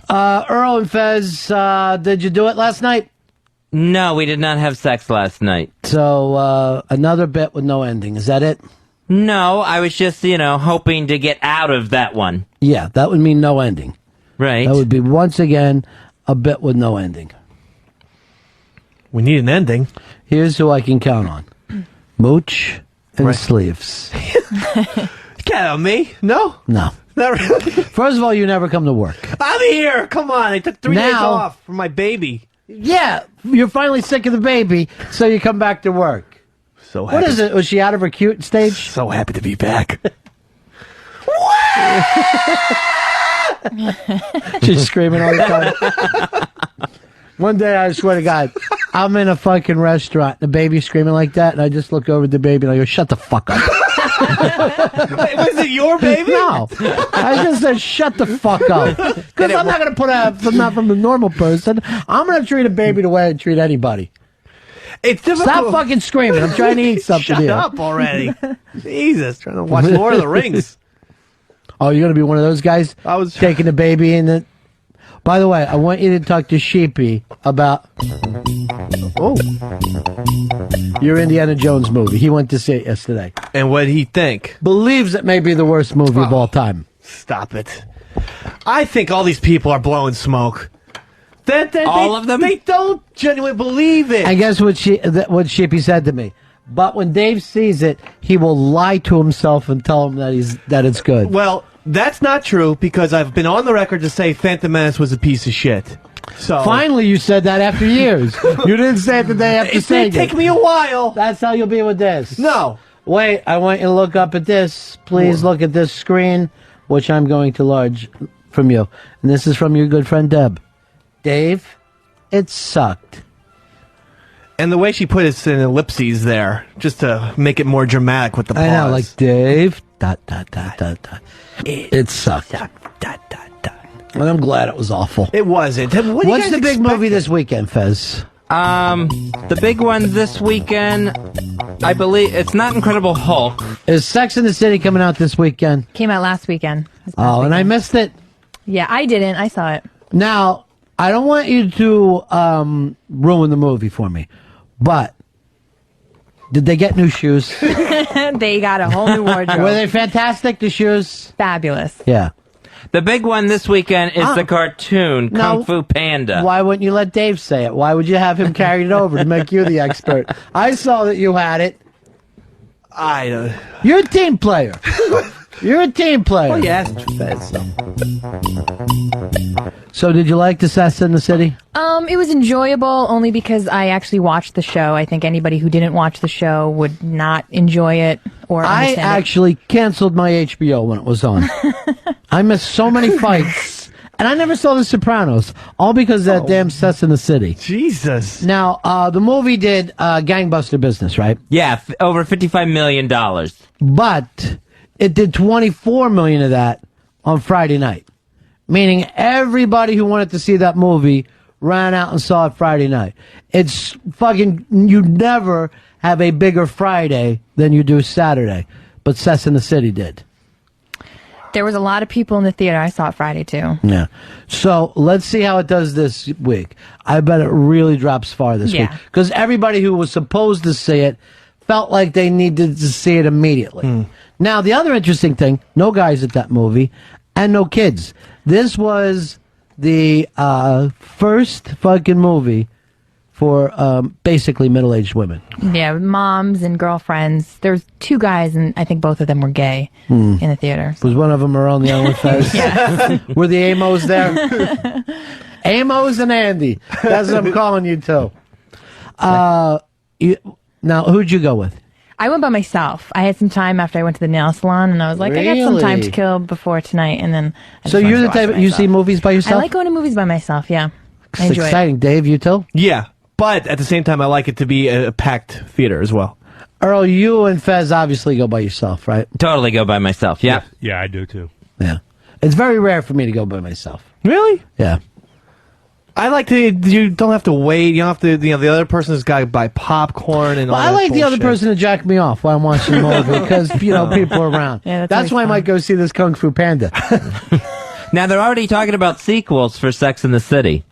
Earl and Fez, did you do it last night? No, we did not have sex last night. So, another bit with no ending. Is that it? No, I was just, hoping to get out of that one. Yeah, that would mean no ending. Right. That would be, once again, a bit with no ending. We need an ending. Here's who I can count on. Mooch and Sleeves. Count on me? No? No. Not really. First of all, you never come to work. I'm here. Come on. I took 3 days Now- off for my baby. Yeah, you're finally sick of the baby, so you come back to work. So What is it? Was she out of her cute stage? So happy to be back. She's screaming all the time. One day, I swear to God, I'm in a fucking restaurant, the baby's screaming like that, and I just look over at the baby and I go, shut the fuck up. Wait, was it your baby? No. I just said, shut the fuck up. Because I'm not going to put not from the normal person. I'm going to treat a baby the way I treat anybody. It's difficult. Stop fucking screaming. I'm trying to eat something Shut here. up already. Jesus, trying to watch Lord of the Rings. Oh, you're going to be one of those guys taking the baby in the... By the way, I want you to talk to Sheepy about... Oh. Your Indiana Jones movie. He went to see it yesterday. And what did he think? Believes it may be the worst movie of all time. Stop it. I think all these people are blowing smoke. All of them? They don't genuinely believe it. And guess what Sheepy said to me? But when Dave sees it, he will lie to himself and tell him that it's good. Well, that's not true because I've been on the record to say Phantom Menace was a piece of shit. So Finally, you said that after years. You didn't say it the day after it saying did take me a while. That's how you'll be with this. No. Wait, I want you to look up at this. Please look at this screen, which I'm going to large from you. And this is from your good friend Deb. Dave, it sucked. And the way she put it in ellipses there, just to make it more dramatic with the pause. I know, like Dave, ... It sucked. And I'm glad it was awful. It wasn't. What do you What's guys the big expect? movie this weekend, Fez? The big one this weekend, I believe, it's not Incredible Hulk. Is Sex and the City coming out this weekend? Came out last weekend. Oh, and I missed it. Yeah, I didn't. I saw it. Now, I don't want you to ruin the movie for me, but did they get new shoes? They got a whole new wardrobe. Were they fantastic, the shoes? Fabulous. Yeah. The big one this weekend is the cartoon Now, Kung Fu Panda. Why wouldn't you let Dave say it? Why would you have him carry it over to make you the expert? I saw that you had it. I You're a team player. You're a team player. Well, you asked Fez. So did you like the Sex in the City? It was enjoyable only because I actually watched the show. I think anybody who didn't watch the show would not enjoy it or I understand actually canceled my HBO when it was on. I missed so many fights. And I never saw The Sopranos, all because of that damn Sex in the City. Jesus. Now, the movie did gangbuster business, right? Yeah, over $55 million. But it did $24 million of that on Friday night. Meaning everybody who wanted to see that movie ran out and saw it Friday night. It's fucking, you never have a bigger Friday than you do Saturday. But Sex in the City did. There was a lot of people in the theater. I saw it Friday, too. Yeah. So let's see how it does this week. I bet it really drops far this week. Because everybody who was supposed to see it felt like they needed to see it immediately. Now, the other interesting thing, no guys at that movie and no kids. This was the first fucking movie for basically middle-aged women. Yeah, moms and girlfriends. There's two guys, and I think both of them were gay in the theater. Was one of them around the only Fez? Were the Amos there? Amos and Andy. That's what I'm calling you two. Now, who'd you go with? I went by myself. I had some time after I went to the nail salon, and I was like, I got some time Really? to kill before tonight, and then I So just wanted you're to the watch type it you myself. see movies by I yourself? like going to movies by myself, yeah. I It's enjoy exciting. Dave, you too? Yeah, but at the same time, I like it to be a packed theater as well. Earl, you and Fez obviously go by yourself, right? Totally go by myself, yeah. Yeah, I do too. Yeah. It's very rare for me to go by myself. Really? Yeah. I like to. You don't have to wait. You don't have to. You know, the other person's got to buy popcorn and all Well, that I like the other bullshit. person to jack me off while I'm watching the movie because, people are around. Yeah, that's why I might go see this Kung Fu Panda. Now, they're already talking about sequels for Sex in the City.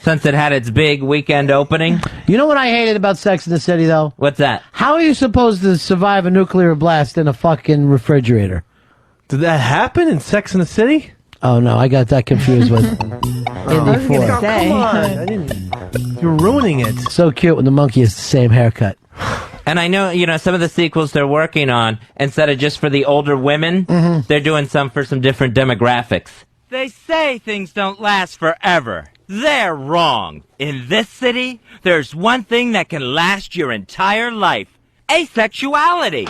Since it had its big weekend opening. You know what I hated about Sex in the City, though? What's that? How are you supposed to survive a nuclear blast in a fucking refrigerator? Did that happen in Sex in the City? Oh, no, I got that confused with Indy 4. Oh, come on. I didn't. You're ruining it. So cute when the monkey has the same haircut. And I know, some of the sequels they're working on, instead of just for the older women, they're doing some for some different demographics. They say things don't last forever. They're wrong. In this city, there's one thing that can last your entire life. Asexuality.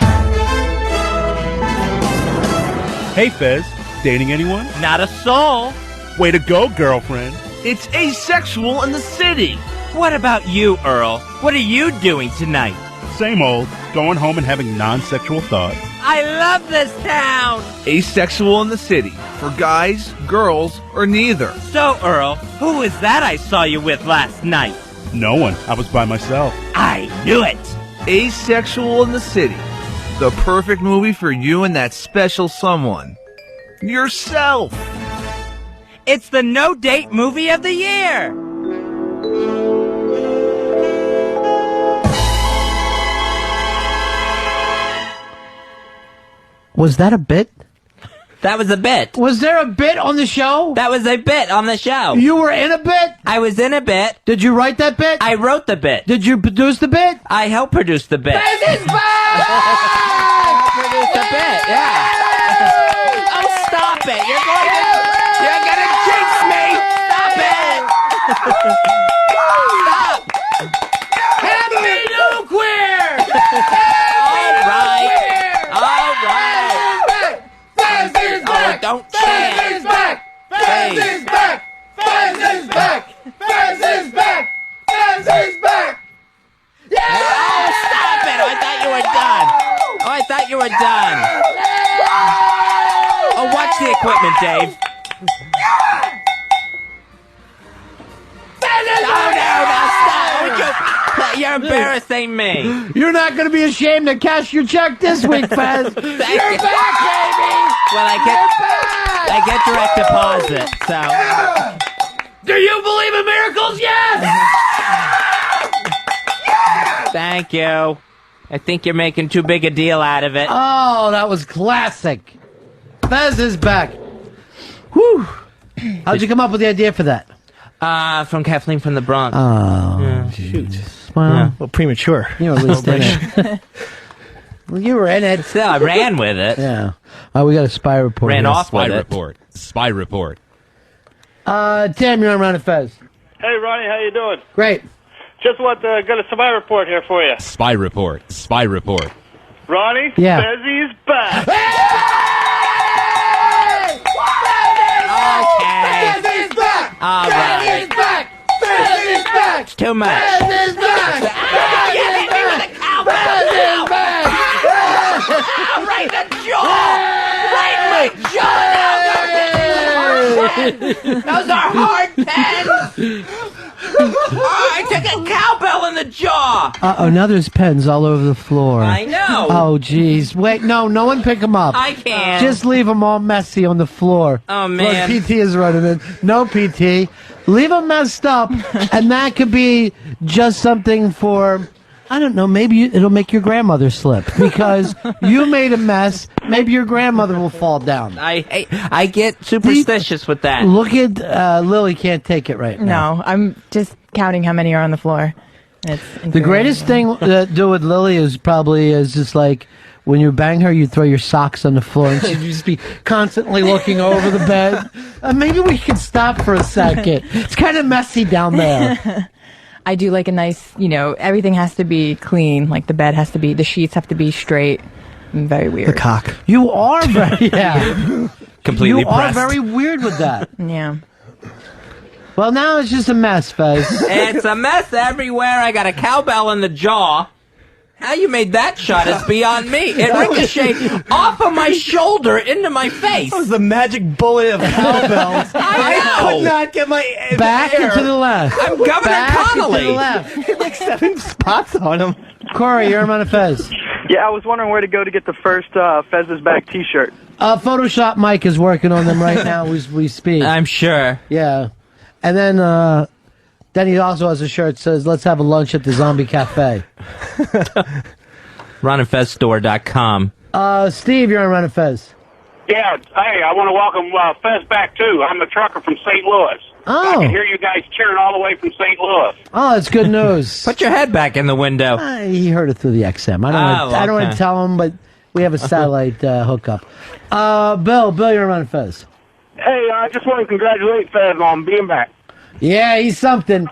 Hey, Fez, dating anyone? Not a soul. Way to go, girlfriend. It's asexual in the city. What about you, Earl? What are you doing tonight? Same old, going home and having non-sexual thoughts. I love this town. Asexual in the city. For guys, girls, or neither. So, Earl, who is that I saw you with last night? No one. I was by myself. I knew it. Asexual in the city. The perfect movie for you and that special someone. Yourself. It's the no-date movie of the year. Was that a bit? That was a bit. Was there a bit on the show? That was a bit on the show. You were in a bit? I was in a bit. Did you write that bit? I wrote the bit. Did you produce the bit? I helped produce the bit. This is back! Produce the bit, yeah. Oh, stop it. You're gonna jinx me. Stop it. Stop. Happy New Queer! All right. Fez is back! Don't Fez is back! Fez is back! Fez is back! Fez is back! Fez is back! Yeah! Oh, stop it. I thought you were done. Oh, watch the equipment, Dave. No, stop. Would you? You're embarrassing me. You're not going to be ashamed to cash your check this week, Fez. You're you. back, baby! Well, I get direct deposit, so. Do you believe in miracles? Yes! Thank you. I think you're making too big a deal out of it. Oh, that was classic. Fez is back. Whew. How'd you come up with the idea for that? From Kathleen from the Bronx. Oh, Shoot. well, Well, premature. you're at least in it. Well, you were in it. Still, I ran with it. Yeah. We got a spy report. Ran here. off with Spy it. report. Spy report. Tim, you're on Ron and Fez. Hey, Ronnie, how you doing? Great. Just got a spy report here for you. Spy report. Spy report. Ronnie, Yeah. Fezzy's back. Okay. Fez is back! All right. back! Fez is back! It's too much. Fez is back! Fez is back! Fez is back! Right in the jaw! Right in my jaw! Those are hard pens! Oh, I took a cowbell in the jaw! Uh-oh, now there's pens all over the floor. I know. Oh, jeez. Wait, no one pick them up. I can't. Just leave them all messy on the floor. Oh, man. Look, PT is running in. No PT. Leave them messed up, and that could be just something for... I don't know, maybe it'll make your grandmother slip because you made a mess. Maybe your grandmother will fall down. I get superstitious with that. Look at Lily can't take it right now. No, I'm just counting how many are on the floor. It's The greatest thing to do with Lily is just like when you bang her, you throw your socks on the floor and she'd just be constantly looking over the bed. Maybe we could stop for a second. It's kind of messy down there. I do like a nice, everything has to be clean. Like the sheets have to be straight. I'm very weird. The cock. You are very, yeah. Completely You are pressed. very weird with that. Yeah. Well, now it's just a mess, Fez. It's a mess everywhere. I got a cowbell in the jaw. How you made that shot is beyond me. It ricocheted off of my shoulder into my face. That was the magic bullet of cowbells. I could not get my Back air. and to the left. I'm Governor Back Connolly. and to the left. Like 7 spots on him. Corey, you're on a Fez. Yeah, I was wondering where to go to get the first Fez's back T-shirt. Photoshop Mike is working on them right now as we speak. I'm sure. Yeah. And then he also has a shirt that says, "Let's have a lunch at the Zombie Cafe." RonandFezStore.com. Steve, you're on Ron and Fez. Yeah, hey, I want to welcome Fez back, too. I'm a trucker from St. Louis. Oh. I can hear you guys cheering all the way from St. Louis. Oh, that's good news. Put your head back in the window. He heard it through the XM. I don't want to tell him, but we have a satellite hookup. Bill, you're on Fez. Hey, I just want to congratulate Fez on being back. Yeah, he's something.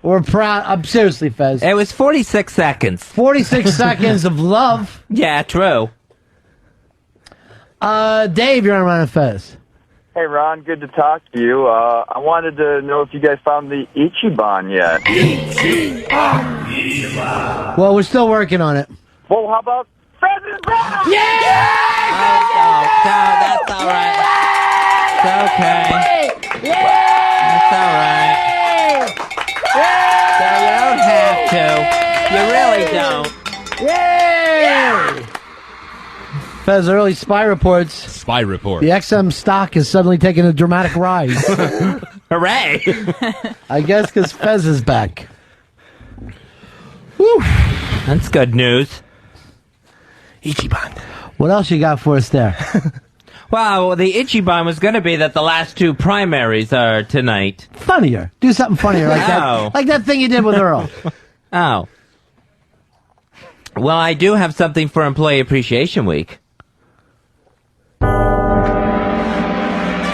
We're proud. I'm seriously, Fez. It was 46 seconds. 46 seconds of love. Yeah, true. Dave, you're on Ron and Fez. Hey, Ron, good to talk to you. I wanted to know if you guys found the Ichiban yet. Well, we're still working on it. Well, how about Fez's back? That's all right. It's okay. That's all right. So you don't have to. You really don't. Yay! Fez, early spy reports. Spy report. The XM stock is suddenly taking a dramatic rise. Hooray! I guess because Fez is back. Whew. That's good news. Ichiban. What else you got for us there? Well, the Ichiban was going to be that the last two primaries are tonight. Funnier. Do something funnier like Oh. that. Like that thing you did with Earl. Oh. Well, I do have something for Employee Appreciation Week.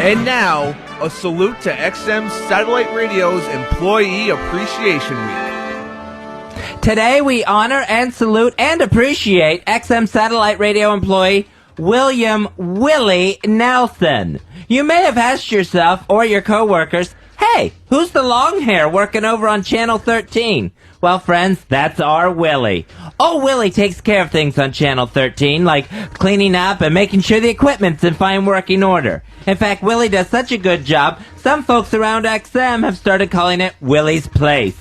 And now, a salute to XM Satellite Radio's Employee Appreciation Week. Today, we honor and salute and appreciate XM Satellite Radio employee William Willie Nelson. You may have asked yourself or your coworkers, hey, who's the long hair working over on Channel 13? Well, friends, that's our Willie. Oh, Willie takes care of things on Channel 13, like cleaning up and making sure the equipment's in fine working order. In fact, Willie does such a good job, some folks around XM have started calling it Willie's Place.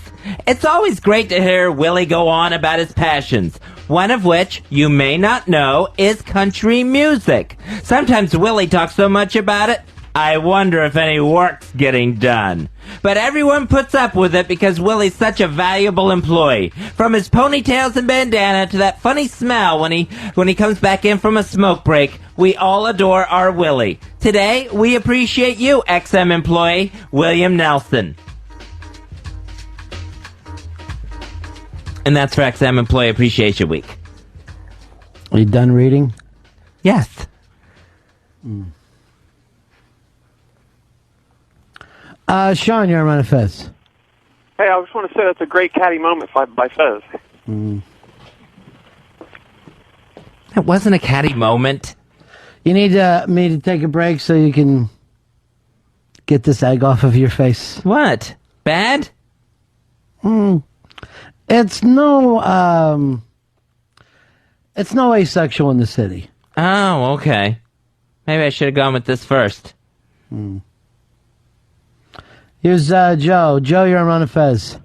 It's always great to hear Willie go on about his passions, one of which, you may not know, is country music. Sometimes Willie talks so much about it, I wonder if any work's getting done. But everyone puts up with it because Willie's such a valuable employee. From his ponytails and bandana to that funny smell when he comes back in from a smoke break, we all adore our Willie. Today, we appreciate you, XM employee, William Nelson. And that's for XM Employee Appreciation Week. Are you done reading? Yes. Sean, you're on Fez. Hey, I just want to say that's a great catty moment by Fez. That wasn't a catty moment. You need me to take a break so you can get this egg off of your face. What? Bad? It's no asexual in the city. Oh, okay. Maybe I should have gone with this first. Here's Joe. Joe, you're on Run of Fez.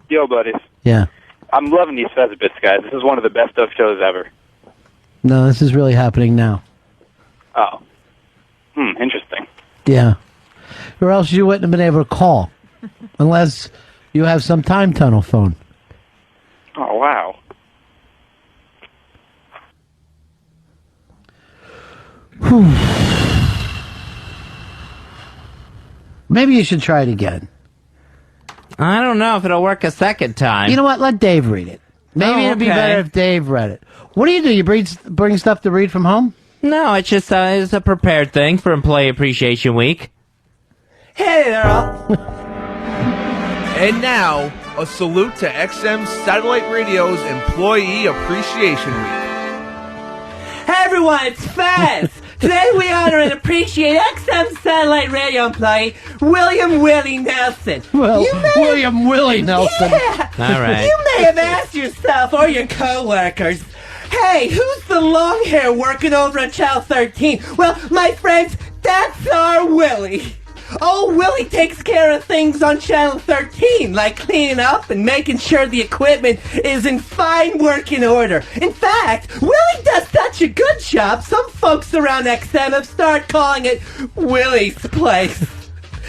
Yo, buddies. Yeah. I'm loving these Fez bits, guys. This is one of the best of shows ever. No, this is really happening now. Oh. Interesting. Yeah. Or else you wouldn't have been able to call. Unless you have some time tunnel phone. Oh, wow. Maybe you should try it again. I don't know if it'll work a second time. You know what? Let Dave read it. Maybe it'd be okay. better if Dave read it. What do? You bring stuff to read from home? No, it's just it's a prepared thing for Employee Appreciation Week. Hey there, all. And now, a salute to XM Satellite Radio's Employee Appreciation Week. Hey everyone, it's Fez! Today we honor and appreciate XM Satellite Radio employee William Willie Nelson. Well, William Willie Nelson. Yeah! All right. You may have asked yourself or your co-workers, hey, who's the long hair working over on Channel 13? Well, my friends, that's our Willie. Oh, Willie takes care of things on Channel 13, like cleaning up and making sure the equipment is in fine working order. In fact, Willie does such a good job, some folks around XM have started calling it Willie's Place.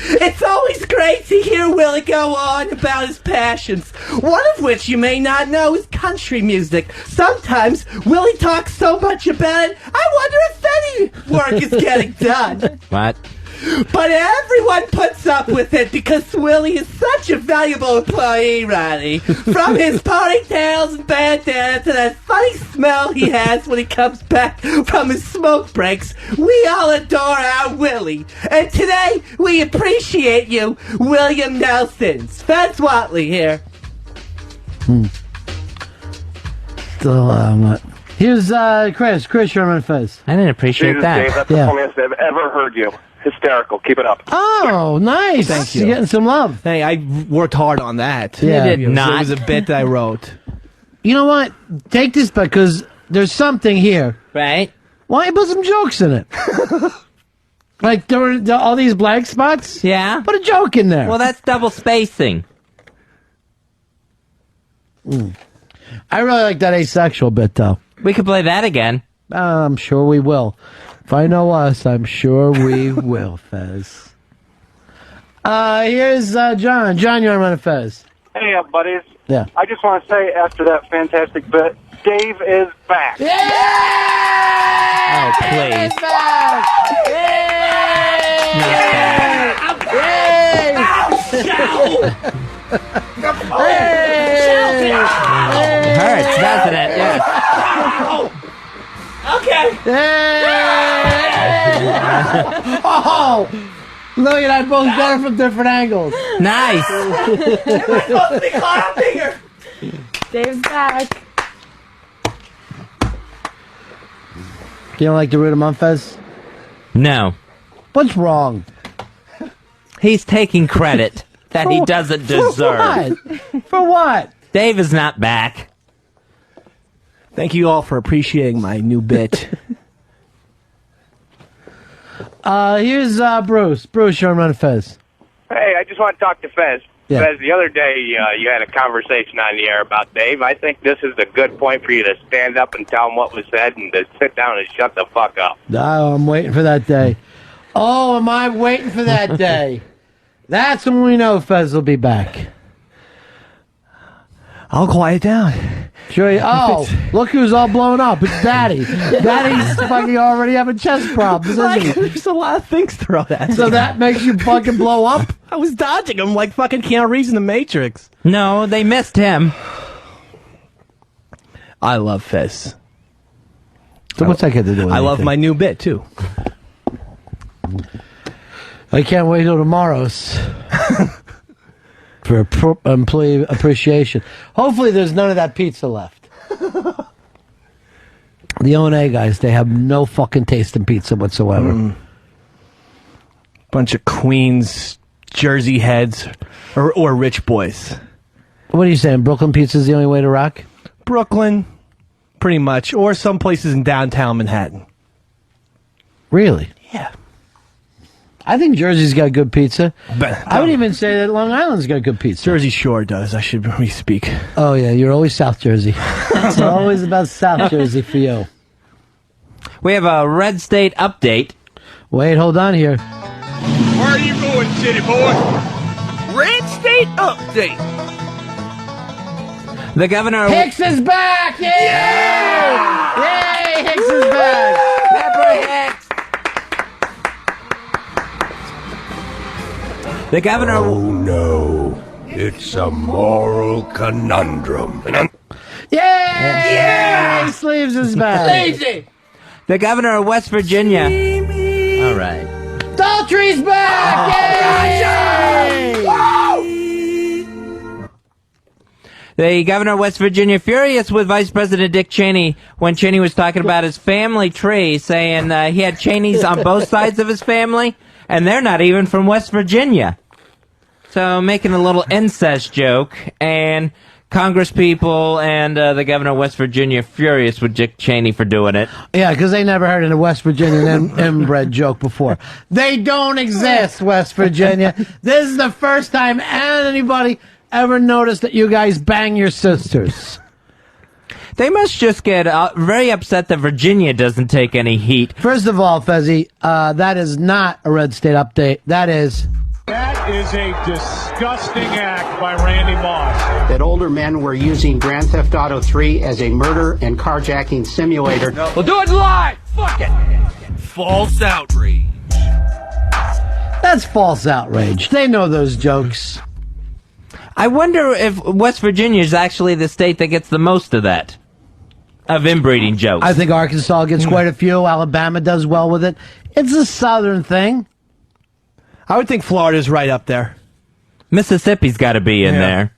It's always great to hear Willie go on about his passions, one of which you may not know is country music. Sometimes Willie talks so much about it, I wonder if any work is getting done. What? But everyone puts up with it because Willie is such a valuable employee, Ronnie. From his ponytails and bandana to that funny smell he has when he comes back from his smoke breaks, we all adore our Willie. And today, we appreciate you, William Nelsons. Fez Watley here. So, here's Chris. Chris, you're on Fez. I didn't appreciate Jesus, that. Dave, that's the funniest I've ever heard you. Hysterical. Keep it up. Oh, nice. Thank you. You're getting some love. Hey, I worked hard on that. Yeah. You did not. It was a bit that I wrote. You know what? Take this back because there's something here. Right? Why don't you put some jokes in it? Like there were all these blank spots? Yeah. Put a joke in there. Well, that's double spacing. I really like that asexual bit, though. We could play that again. I'm sure we will. If I know us, I'm sure we will, Fez. Here's John. John, you're on Fez. Hey, buddies. Yeah. I just want to say, after that fantastic bit, Dave is back. Oh, please. It hurts, doesn't it? Yes. Okay. Oh! Louie and I both got it from different angles. Nice. Am I supposed to be clapping or? Dave's back. You don't like to root him on, Fez? No. What's wrong? He's taking credit that he doesn't deserve. For what? For what? Dave is not back. Thank you all for appreciating my new bit. Here's Bruce. Bruce, you're on Fez. Hey, I just want to talk to Fez. Yeah. Fez, the other day you had a conversation on the air about Dave. I think this is a good point for you to stand up and tell him what was said and to sit down and shut the fuck up. Oh, I'm waiting for that day. Oh, am I waiting for that day? That's when we know Fez will be back. I'll quiet down. Sure. Oh, look who's all blown up. It's Daddy. Daddy's fucking already having chest problems, isn't he? There's a lot of things thrown at So you. that makes you fucking blow up? I was dodging him like fucking Keanu Reeves in The Matrix. No, they missed him. I love Fez. So what's that got to do with I love anything? my new bit, too. I can't wait till tomorrow's for employee appreciation. Hopefully there's none of that pizza left. The O&A guys, they have no fucking taste in pizza whatsoever. Bunch of Queens, Jersey heads, or rich boys. What are you saying? Brooklyn pizza's the only way to rock? Brooklyn, pretty much. Or some places in downtown Manhattan. Really? Yeah. I think Jersey's got good pizza. But, I would even say that Long Island's got good pizza. Jersey Shore does. I should re-speak. Oh, yeah. You're always South Jersey. It's always about South Jersey for you. We have a red state update. Wait, hold on here. Where are you going, city boy? Red State Update. The governor... Hicks is back! Yay! Yay! Hicks is back! Pepper Hicks! The governor... Oh, no. It's a moral conundrum. Yeah! Sleeves is back. Lazy. The governor of West Virginia... All right. Daltry's back! Yay! The governor of West Virginia furious with Vice President Dick Cheney when Cheney was talking about his family tree, saying he had Cheneys on both sides of his family, and they're not even from West Virginia. So making a little incest joke, and Congress people and the governor of West Virginia furious with Dick Cheney for doing it. Yeah, because they never heard of a West Virginian inbred joke before. They don't exist, West Virginia. This is the first time anybody ever noticed that you guys bang your sisters. They must just get very upset that Virginia doesn't take any heat. First of all, Fezzi, that is not a red state update. That is a disgusting act by Randy Moss. That older men were using Grand Theft Auto 3 as a murder and carjacking simulator. We'll do it live. Fuck it. False outrage. That's false outrage. They know those jokes. I wonder if West Virginia is actually the state that gets the most of that, of inbreeding jokes. I think Arkansas gets quite a few. Alabama does well with it. It's a southern thing. I would think Florida's right up there. Mississippi's got to be in there.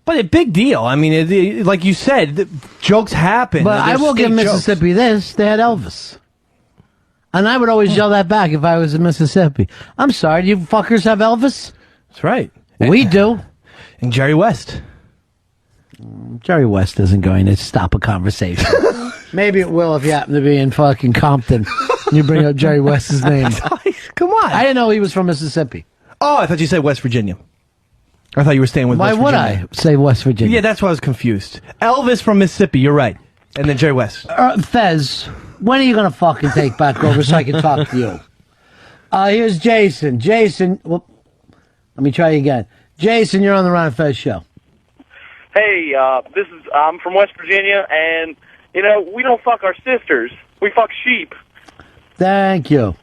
But a big deal. I mean, like you said, jokes happen. But I will give Mississippi this. They had Elvis. And I would always yell that back if I was in Mississippi. I'm sorry, do you fuckers have Elvis? That's right. We do. And Jerry West. Jerry West isn't going to stop a conversation. Maybe it will if you happen to be in fucking Compton and you bring up Jerry West's name. Come on. I didn't know he was from Mississippi. Oh, I thought you said West Virginia. I thought you were staying with Why West Virginia. would I say West Virginia? Yeah, that's why I was confused. Elvis from Mississippi, you're right. And then Jerry West. Fez, when are you going to fucking take back over so I can talk to you? Here's Jason. Jason, well, let me try again. Jason, you're on the Ron and Fez show. Hey, I'm from West Virginia, and, you know, we don't fuck our sisters. We fuck sheep. Thank you.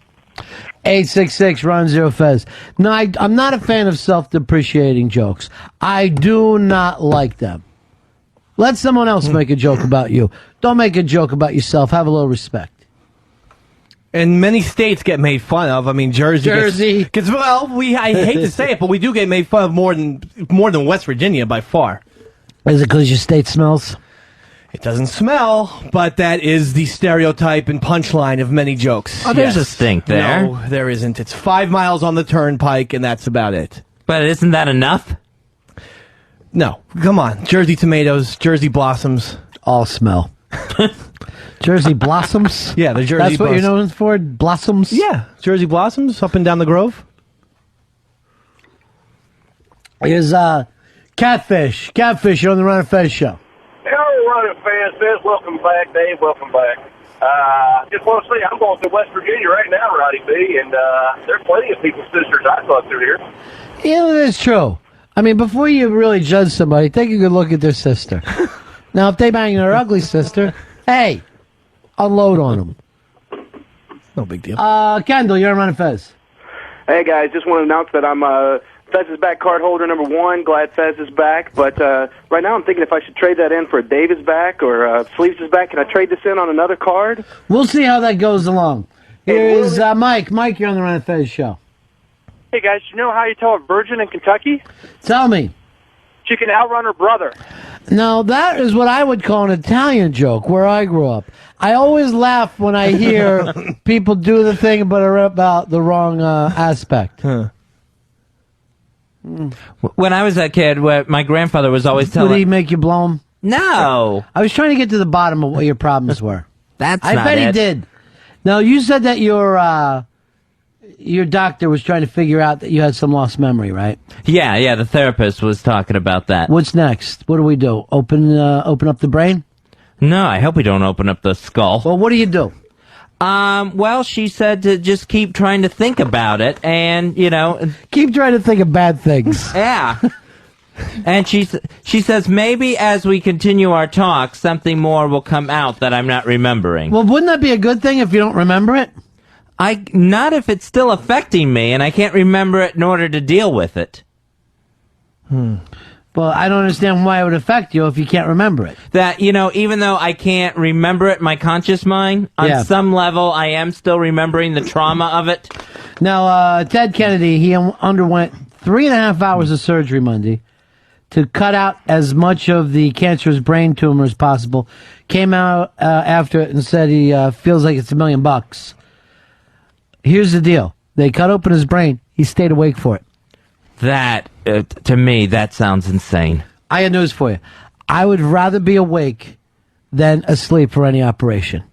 866-RON-0-FEZ. No, I'm not a fan of self-depreciating jokes. I do not like them. Let someone else make a joke about you. Don't make a joke about yourself. Have a little respect. And many states get made fun of. I mean, Jersey. Because, well, I hate to say it, but we do get made fun of more than West Virginia by far. Is it because your state smells? It doesn't smell, but that is the stereotype and punchline of many jokes. Oh, there's a stink there. No, there isn't. It's 5 miles on the turnpike, and that's about it. But isn't that enough? No. Come on. Jersey tomatoes, Jersey blossoms. All smell. Jersey blossoms? Yeah, the Jersey That's what blossoms. you're known for? Blossoms? Yeah, Jersey blossoms up and down the Grove. Here's Catfish. Catfish, you're on the Ron and Fez show. Hello, Ron and Fez. Welcome back, Dave. Welcome back. Just want to say I'm going to West Virginia right now, Roddy B, and there's plenty of people's sisters I fuck through here. Yeah, that's true. I mean, before you really judge somebody, take a good look at their sister. Now, if they bang their ugly sister, hey, unload on them. No big deal. Kendall, you're on Ron and Fez. Hey guys, just want to announce that I'm Fez is back card holder number 1. Glad Fez is back. But right now I'm thinking if I should trade that in for a Dave is back or Sleeves is back. Can I trade this in on another card? We'll see how that goes along. Here is Mike. Mike, you're on the Ron and Fez show. Hey, guys, you know how you tell a virgin in Kentucky? Tell me. She can outrun her brother. Now, that is what I would call an Italian joke where I grew up. I always laugh when I hear people do the thing but are about the wrong aspect. When I was a kid, my grandfather was always telling... Would he make you blow him? No. I was trying to get to the bottom of what your problems were. I bet he did. Now, you said that your doctor was trying to figure out that you had some lost memory, right? Yeah, the therapist was talking about that. What's next? What do we do? Open up the brain? No, I hope we don't open up the skull. Well, what do you do? Well, she said to just keep trying to think about it, and, keep trying to think of bad things. Yeah. And she says maybe as we continue our talk, something more will come out that I'm not remembering. Well, wouldn't that be a good thing if you don't remember it? Not if it's still affecting me, and I can't remember it in order to deal with it. Well, I don't understand why it would affect you if you can't remember it. That, even though I can't remember it in my conscious mind, on some level I am still remembering the trauma of it. Now, Ted Kennedy, he underwent 3.5 hours of surgery Monday to cut out as much of the cancerous brain tumor as possible. Came out after it and said he feels like it's $1 million. Here's the deal. They cut open his brain. He stayed awake for it. That, to me, that sounds insane. I got news for you. I would rather be awake than asleep for any operation.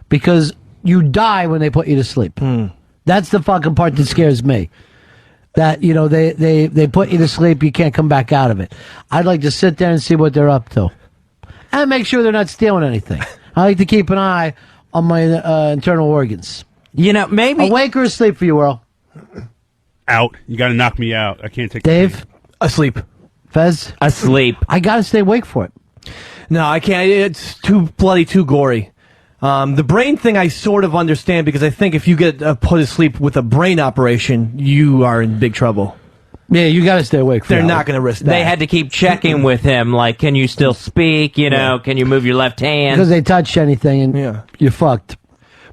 Because you die when they put you to sleep. That's the fucking part that scares me. That, they put you to sleep, you can't come back out of it. I'd like to sit there and see what they're up to. And make sure they're not stealing anything. I like to keep an eye on my internal organs. Maybe... Awake or asleep for you, Earl? Out. You got to knock me out. I can't take Dave? Asleep. Fez? Asleep. I got to stay awake for it. No, I can't. It's too gory. The brain thing I sort of understand because I think if you get put to sleep with a brain operation, you are in big trouble. Yeah, you got to stay awake for They're that. not going to risk that. They had to keep checking with him, like, can you still speak? Can you move your left hand? Because they touch anything and you're fucked.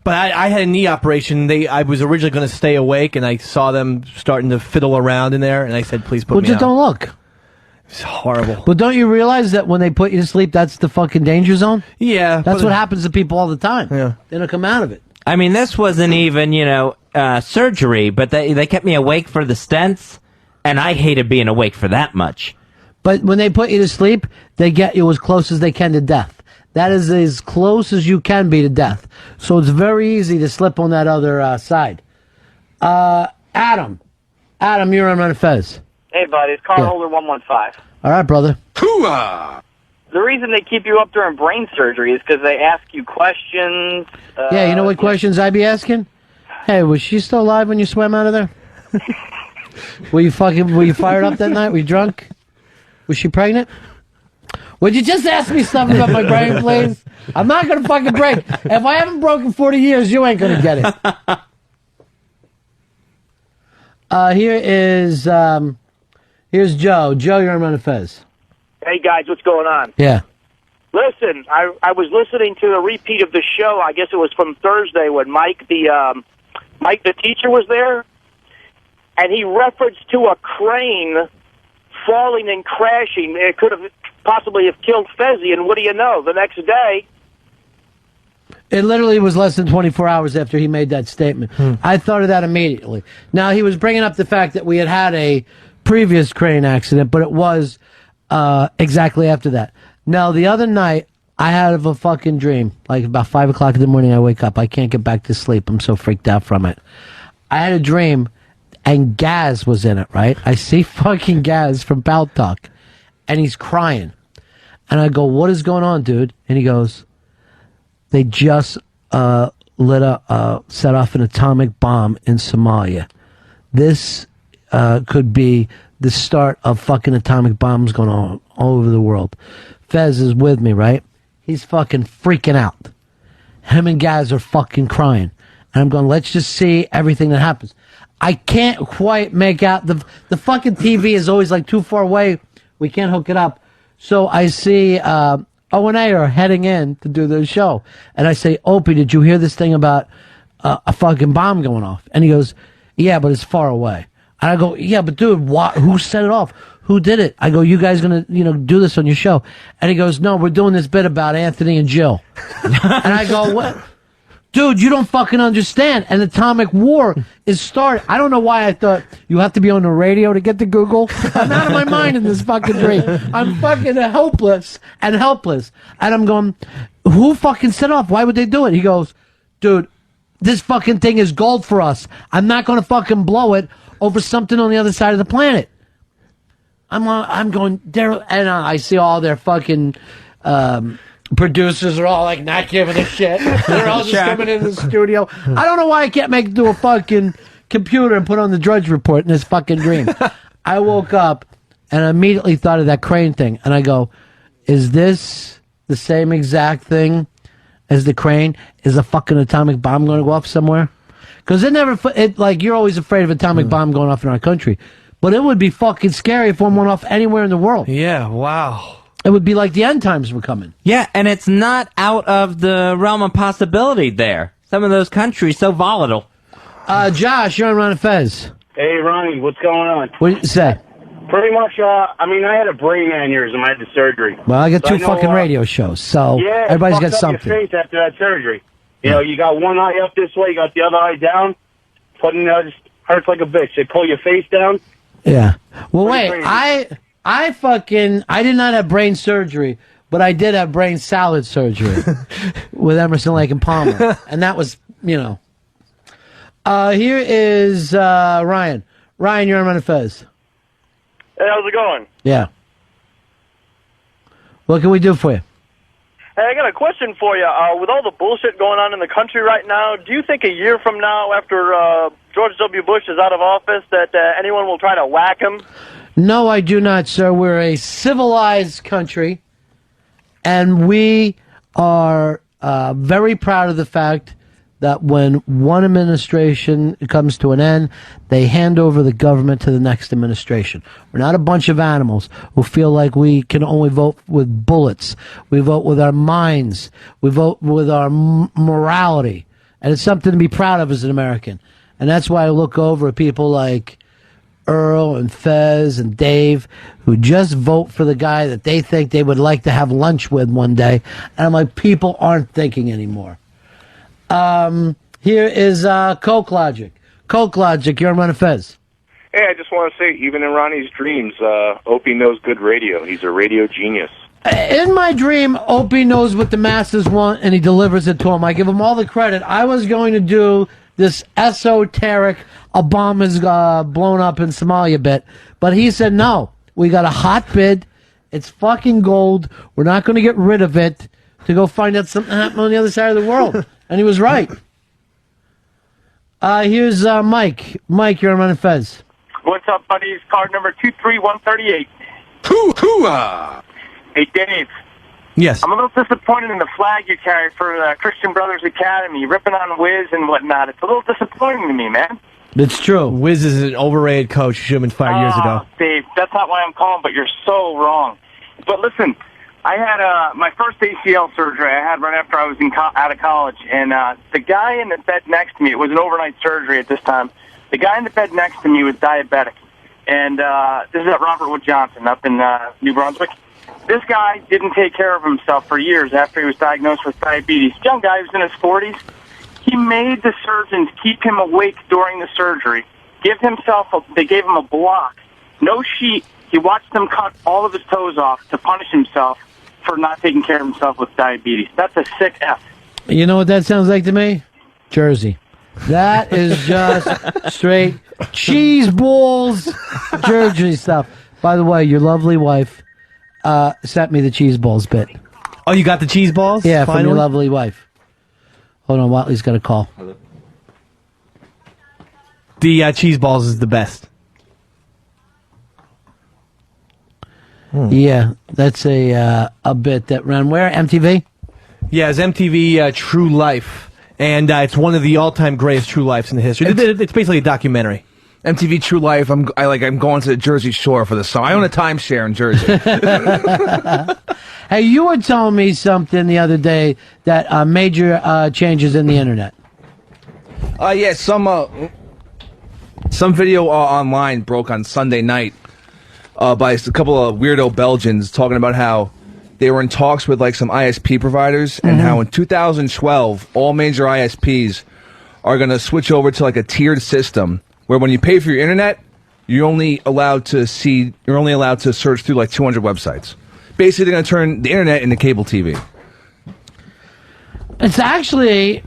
But I had a knee operation. I was originally going to stay awake, and I saw them starting to fiddle around in there, and I said, please put me just out. don't look. It's horrible. But don't you realize that when they put you to sleep, that's the fucking danger zone? Yeah. That's what happens to people all the time. Yeah. They don't come out of it. I mean, this wasn't even, surgery, but they kept me awake for the stents, and I hated being awake for that much. But when they put you to sleep, they get you as close as they can to death. That is as close as you can be to death. So it's very easy to slip on that other side. Adam, you're on Run Fez. Hey, buddy, it's cardholder 115. All right, brother. Hooah! The reason they keep you up during brain surgery is because they ask you questions. Yeah, you know what questions I'd be asking? Hey, was she still alive when you swam out of there? Were you fired up that night? Were you drunk? Was she pregnant? Would you just ask me something about my brain, please? I'm not going to fucking break. If I haven't broken 40 years, you ain't going to get it. Here's Joe. Joe, you're on Run Fez. Hey, guys, what's going on? Yeah. Listen, I was listening to a repeat of the show. I guess it was from Thursday when Mike the teacher was there, and he referenced to a crane falling and crashing. It could have possibly have killed Fezzi, and what do you know? The next day... It literally was less than 24 hours after he made that statement. I thought of that immediately. Now, he was bringing up the fact that we had a previous crane accident, but it was exactly after that. Now, the other night, I had a fucking dream. Like, about 5 o'clock in the morning, I wake up. I can't get back to sleep. I'm so freaked out from it. I had a dream, and Gaz was in it, right? I see fucking Gaz from Pal Talk, and he's crying. And I go, what is going on, dude? And he goes, they just set off an atomic bomb in Somalia. This could be the start of fucking atomic bombs going on all over the world. Fez is with me, right? He's fucking freaking out. Him and Gaz are fucking crying. And I'm going, let's just see everything that happens. I can't quite make out the fucking TV is always like too far away. We can't hook it up. So I see O&A are heading in to do the show, and I say, Opie, did you hear this thing about a fucking bomb going off? And he goes, yeah, but it's far away. And I go, yeah, but dude, who set it off? Who did it? I go, you guys gonna, do this on your show? And he goes, no, we're doing this bit about Anthony and Jill. And I go, what? Dude, you don't fucking understand. An atomic war is started. I don't know why I thought you have to be on the radio to get to Google. I'm out of my mind in this fucking dream. I'm fucking hopeless and helpless. And I'm going, who fucking set off? Why would they do it? He goes, dude, this fucking thing is gold for us. I'm not going to fucking blow it over something on the other side of the planet. I'm going there, and I see all their fucking producers are all like not giving a shit. They're all just coming in the studio. I don't know why I can't make it to a fucking computer and put on the Drudge Report in this fucking dream. I woke up and I immediately thought of that crane thing, and I go, is this the same exact thing as the crane? Is a fucking atomic bomb going to go off somewhere? Because you're always afraid of atomic bomb going off in our country. But it would be fucking scary if one went off anywhere in the world. Yeah, wow. It would be like the end times were coming. Yeah, and it's not out of the realm of possibility there. Some of those countries so volatile. Josh, you're on Ron and Fez. Hey, Ronnie, what's going on? What do you say? Pretty much, I had a brain aneurysm. I had the surgery. Well, I got So two fucking radio shows, so yeah, everybody's got it fucked up something. your face after that surgery. You got one eye up this way, you got the other eye down. Just hurts like a bitch. They pull your face down. Yeah. Well, Pretty wait, crazy. I did not have brain surgery, but I did have brain salad surgery with Emerson, Lake and Palmer. And that was, Here is Ryan. Ryan, you're on Run and Fez. Hey, how's it going? Yeah. What can we do for you? Hey, I got a question for you. With all the bullshit going on in the country right now, do you think a year from now, after George W. Bush is out of office, that anyone will try to whack him? No, I do not, sir. We're a civilized country, and we are very proud of the fact that when one administration comes to an end, they hand over the government to the next administration. We're not a bunch of animals who feel like we can only vote with bullets. We vote with our minds. We vote with our morality. And it's something to be proud of as an American. And that's why I look over at people like Earl and Fez and Dave, who just vote for the guy that they think they would like to have lunch with one day. And I'm like, people aren't thinking anymore. Here is Coke Logic. Coke Logic, you're on Run and Fez. Hey, I just want to say, even in Ronnie's dreams, Opie knows good radio. He's a radio genius. In my dream, Opie knows what the masses want, and he delivers it to them. I give him all the credit. I was going to do this esoteric Obama's blown up in Somalia bit, but he said, no, we got a hot bid. It's fucking gold. We're not going to get rid of it to go find out something happened on the other side of the world. And he was right. Here's Mike. Mike, you're on Run and Fez. What's up, buddies? Card number 23138. Hoo-hoo-ah! Hey, Dave. Yes. I'm a little disappointed in the flag you carry for Christian Brothers Academy, ripping on Wiz and whatnot. It's a little disappointing to me, man. It's true. Wiz is an overrated coach. He should have been fired years ago. Dave, that's not why I'm calling, but you're so wrong. But listen, I had my first ACL surgery I had right after I was out of college, and the guy in the bed next to me, it was an overnight surgery at this time, the guy in the bed next to me was diabetic. And this is at Robert Wood Johnson up in New Brunswick. This guy didn't take care of himself for years after he was diagnosed with diabetes. Young guy, he was in his 40s. He made the surgeons keep him awake during the surgery. They gave him a block, no sheet. He watched them cut all of his toes off to punish himself for not taking care of himself with diabetes. That's a sick F. You know what that sounds like to me? Jersey. That is just straight cheese balls, Jersey stuff. By the way, your lovely wife sent me the cheese balls bit. Oh, you got the cheese balls? Yeah, from finally? your lovely wife. Hold on, Watley's got a call. The cheese balls is the best. Yeah, that's a bit that ran where? MTV? Yeah, it's MTV True Life. And it's one of the all-time greatest True Lives in the history. It's basically a documentary. MTV True Life. I'm going to the Jersey Shore for the summer. I own a timeshare in Jersey. Hey, you were telling me something the other day that major changes in the internet. Yeah, some video online broke on Sunday night by a couple of weirdo Belgians talking about how they were in talks with like some ISP providers and how in 2012 all major ISPs are going to switch over to like a tiered system where when you pay for your internet, you're only allowed to search through like 200 websites. Basically, they're going to turn the internet into cable TV. It's actually,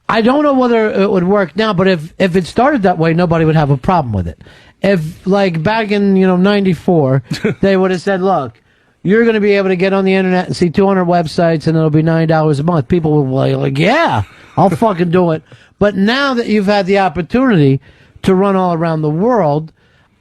I don't know whether it would work now, but if it started that way, nobody would have a problem with it. If, like, back in, 94, they would have said, look, you're going to be able to get on the internet and see 200 websites and it'll be $9 a month. People will be like, yeah, I'll fucking do it. But now that you've had the opportunity to run all around the world,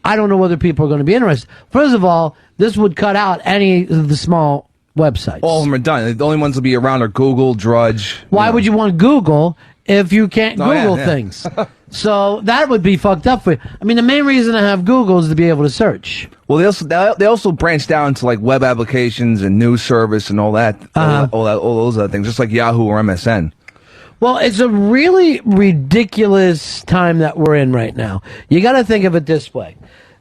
I don't know whether people are going to be interested. First of all, this would cut out any of the small websites. All of them are done. The only ones that'll be around are Google, Drudge. Why would you want Google if you can't Google things? So that would be fucked up for you. I mean, the main reason I have Google is to be able to search. Well, they also branch down to like web applications and news service and all that, all those other things, just like Yahoo or MSN. Well, it's a really ridiculous time that we're in right now. You got to think of it this way.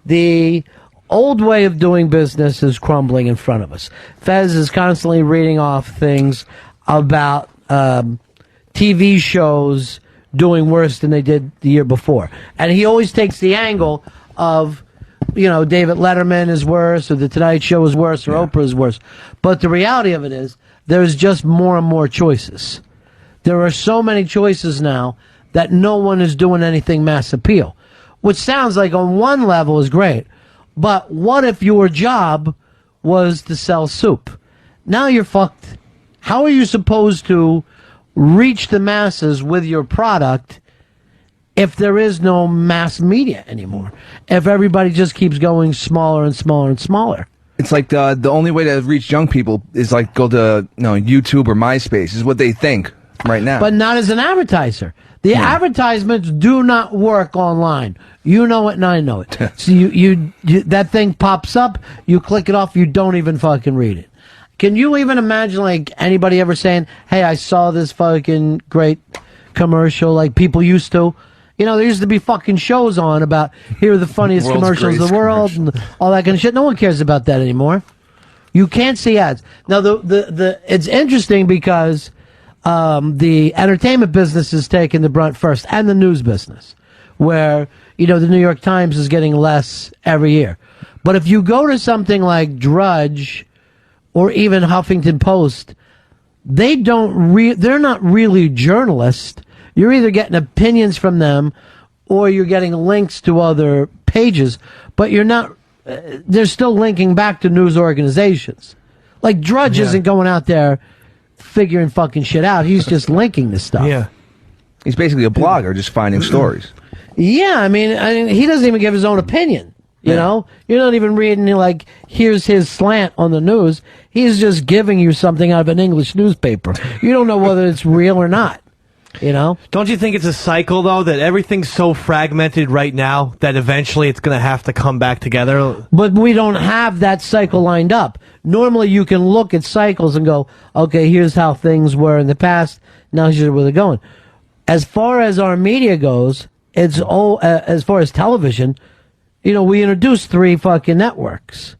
The old way of doing business is crumbling in front of us. Fez is constantly reading off things about TV shows doing worse than they did the year before. And he always takes the angle of, David Letterman is worse, or The Tonight Show is worse, or Oprah is worse. But the reality of it is, there's just more and more choices. There are so many choices now that no one is doing anything mass appeal, which sounds like on one level is great. But what if your job was to sell soup? Now you're fucked. How are you supposed to reach the masses with your product if there is no mass media anymore? If everybody just keeps going smaller and smaller and smaller? It's like the only way to reach young people is like go to YouTube or MySpace is what they think right now. But not as an advertiser. The advertisements do not work online. You know it and I know it. So you that thing pops up, you click it off, you don't even fucking read it. Can you even imagine like anybody ever saying, hey, I saw this fucking great commercial like people used to? There used to be fucking shows on about here are the funniest commercials in the world and all that kind of shit. No one cares about that anymore. You can't see ads. Now the it's interesting because the entertainment business is taking the brunt first, and the news business, where, the New York Times is getting less every year. But if you go to something like Drudge or even Huffington Post, they're not really journalists. You're either getting opinions from them or you're getting links to other pages, but you're not, they're still linking back to news organizations. Like Drudge isn't going out there figuring fucking shit out. He's just linking this stuff. Yeah. He's basically a blogger just finding stories. Yeah, I mean, he doesn't even give his own opinion. You know? You're not even reading, like, here's his slant on the news. He's just giving you something out of an English newspaper. You don't know whether it's real or not. Don't you think it's a cycle, though, that everything's so fragmented right now that eventually it's going to have to come back together? But we don't have that cycle lined up. Normally you can look at cycles and go, okay, here's how things were in the past, now here's where they're going. As far as our media goes, it's all, as far as television, we introduced 3 fucking networks.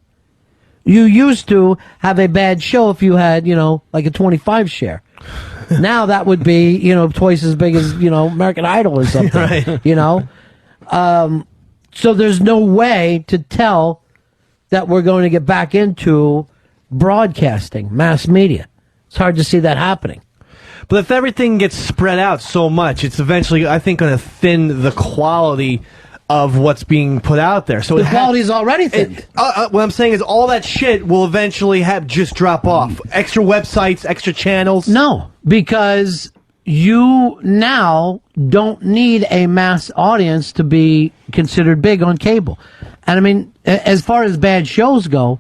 You used to have a bad show if you had, like a 25 share. Now that would be, twice as big as, American Idol or something. Right. So there's no way to tell that we're going to get back into broadcasting, mass media. It's hard to see that happening. But if everything gets spread out so much, it's eventually, I think, going to thin the quality of what's being put out there. So the quality is already thinned. What I'm saying is all that shit will eventually just drop off. Extra websites, extra channels. No, because you now don't need a mass audience to be considered big on cable. And I mean, as far as bad shows go,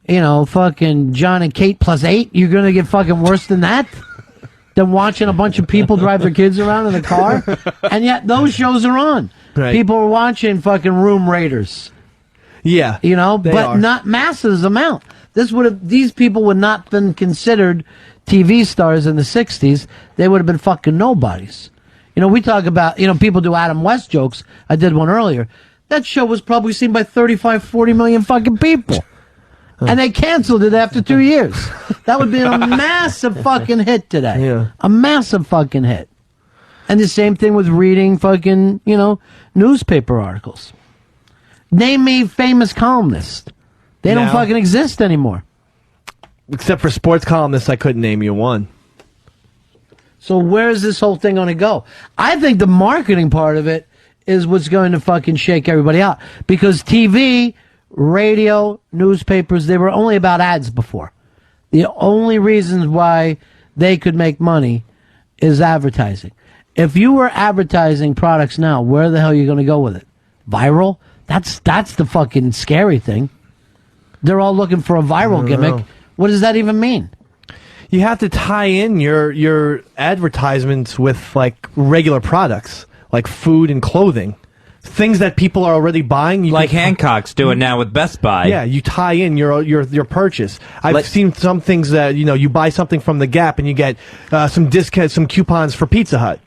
fucking John and Kate plus 8, you're going to get fucking worse than that? than watching a bunch of people drive their kids around in the car? And yet those shows are on. Right. People are watching fucking Room Raiders. Yeah. You know, They but are. not masses amount. These people would not been considered TV stars in the 60s. They would have been fucking nobodies. You know, we talk about, people do Adam West jokes. I did one earlier. That show was probably seen by 35, 40 million fucking people. And they canceled it after 2 years. That would be a massive fucking hit today. Yeah. A massive fucking hit. And the same thing with reading fucking, newspaper articles. Name me famous columnists. They don't Now? fucking exist anymore. Except for sports columnists, I couldn't name you one. So where is this whole thing going to go? I think the marketing part of it is what's going to fucking shake everybody out. Because TV, radio, newspapers, they were only about ads before. The only reasons why they could make money is advertising. If you were advertising products now, where the hell are you going to go with it? Viral? That's the fucking scary thing. They're all looking for a viral gimmick. know. What does that even mean? You have to tie in your advertisements with like regular products, like food and clothing, things that people are already buying. You Like can- Hancock's doing now with Best Buy. Yeah, you tie in your purchase. I've seen some things that you buy something from the Gap and you get some discounts, some coupons for Pizza Hut.